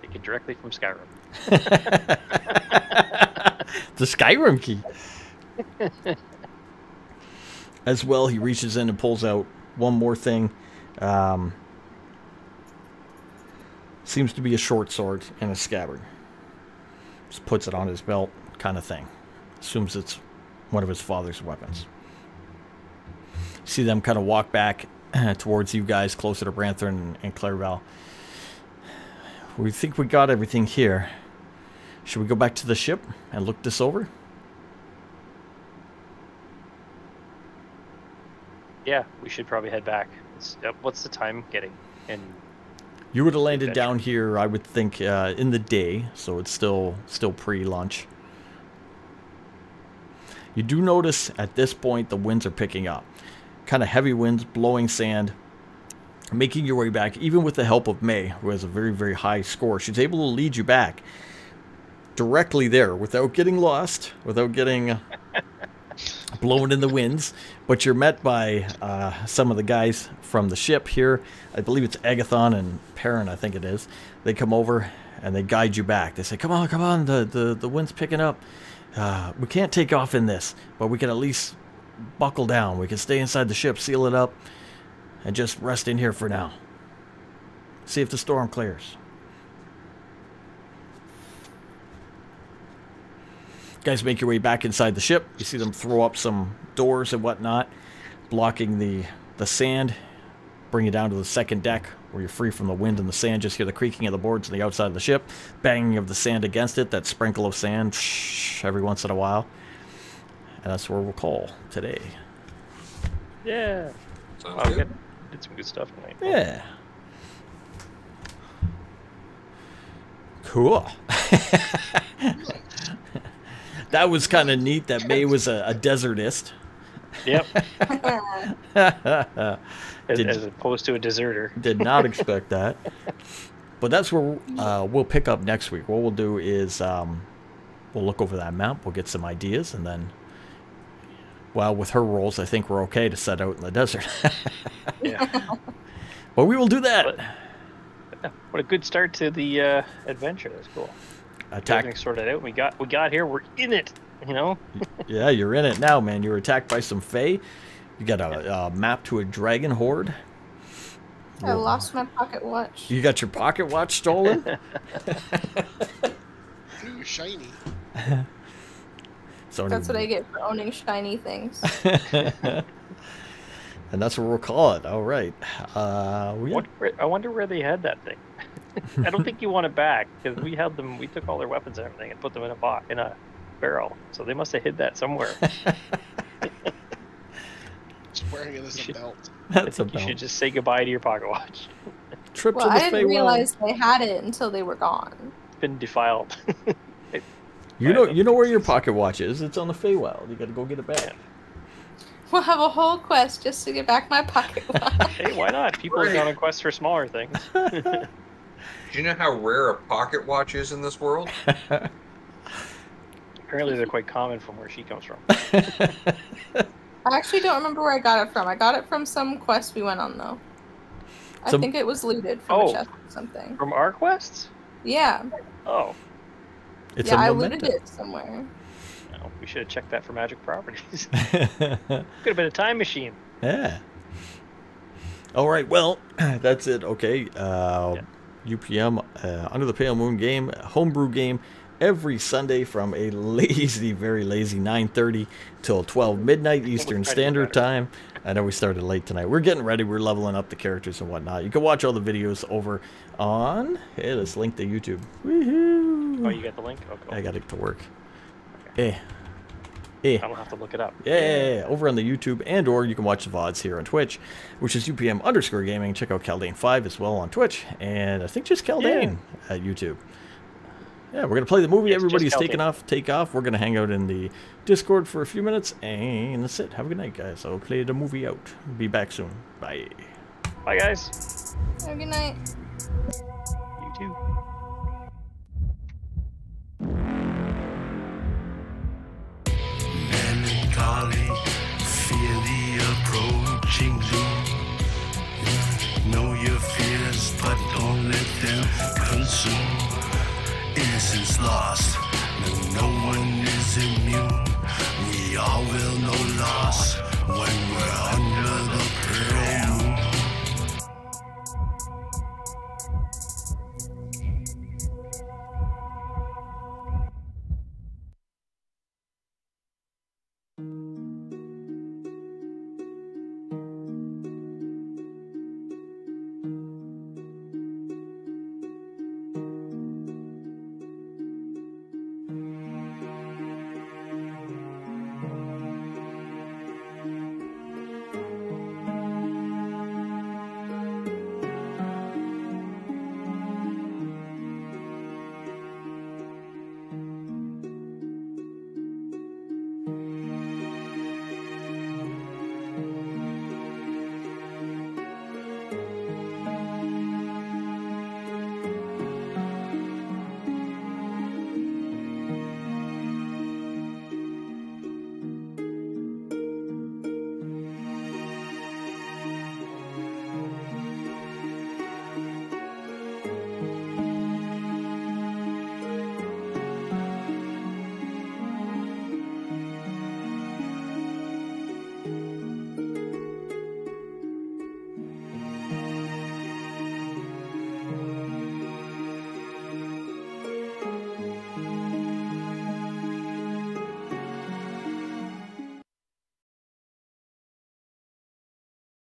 Take it directly from Skyrim. The Skyrim key. As well, he reaches in and pulls out one more thing. Seems to be a short sword and a scabbard. Just puts it on his belt, kind of thing. Assumes it's one of his father's weapons. See them kind of walk back towards you guys, closer to Branthrin and Clarabelle. We think we got everything here. Should we go back to the ship and look this over? Yeah, we should probably head back. What's the time getting? And you would have landed down here, I would think, in the day, so it's still pre-lunch. You do notice at this point the winds are picking up. Kind of heavy winds, blowing sand, making your way back, even with the help of May, who has a very, very high score. She's able to lead you back directly there without getting lost, without getting blown in the winds. But you're met by some of the guys from the ship here. I believe it's Agathon and Perrin, I think it is. They come over. and they guide you back. They say, come on, the wind's picking up. We can't take off in this, but we can at least buckle down. We can stay inside the ship, seal it up, and just rest in here for now. See if the storm clears. Guys, make your way back inside the ship. You see them throw up some doors and whatnot, blocking the sand. Bring you down to the second deck, where you're free from the wind and the sand. Just hear the creaking of the boards on the outside of the ship, banging of the sand against it, that sprinkle of sand every once in a while. And that's where we'll call today. Yeah. Sounds We good. did some good stuff tonight. Yeah. Cool. That was kind of neat that May was a desertist. Yep. Did- As opposed to a deserter. Did not expect that. But that's where we'll pick up next week. What we'll do is we'll look over that map. We'll get some ideas. And then, well, with her roles, I think we're okay to set out in the desert. Yeah. But we will do that. What a good start to the adventure. That's cool. Attack. Everything sorted out. We got here. We're in it. You know. Yeah, you're in it now, man. You were attacked by some Fae. You got a map to a dragon horde. I lost my pocket watch. You got your pocket watch stolen? Ooh, shiny. So That's what I get for owning shiny things. And that's what we'll call it. All right. I wonder where they had that thing. I don't think you want it back because we had them. We took all their weapons and everything and put them in a barrel. So they must have hid that somewhere. Just wearing it as a belt. I That's a think you should belt. just say goodbye to your pocket watch. Trip Well, to the I didn't Feywild. realize they had it until they were gone. It's been defiled. You know where your pocket watch is. It's on the Feywild. You got to go get it back. We'll have a whole quest just to get back my pocket watch. Hey, why not? People have gone on quests for smaller things. Do you know how rare a pocket watch is in this world? Apparently, they're quite common from where she comes from. I actually don't remember where I got it from. I got it from some quest we went on, though. I think it was looted from a chest or something. From our quests? Yeah. Oh, It's Yeah, a I memento. looted it somewhere. no, we should have checked that for magic properties. Could have been a time machine. Yeah. All right. Well, that's it. Okay. UPM Under the Pale Moon game, homebrew game, every Sunday from a lazy, very lazy 9:30 till 12 midnight Eastern Standard Time. I know we started late tonight. We're getting ready. We're leveling up the characters and whatnot. You can watch all the videos over on. Hey, let's link to YouTube. Woohoo! Oh, you got the link? Oh, cool. I got it to work. I Eh. don't have to look it up. Yeah, over on the YouTube, and or you can watch the VODs here on Twitch, which is UPM_gaming. Check out Kaldane5 as well on Twitch, and I think just Kaldane at YouTube. Yeah, we're gonna play the movie. Yes, Everybody's just take off. We're gonna hang out in the Discord for a few minutes, and that's it. Have a good night, guys. I'll play the movie out. Be back soon. Bye. Bye, guys. Have a good night.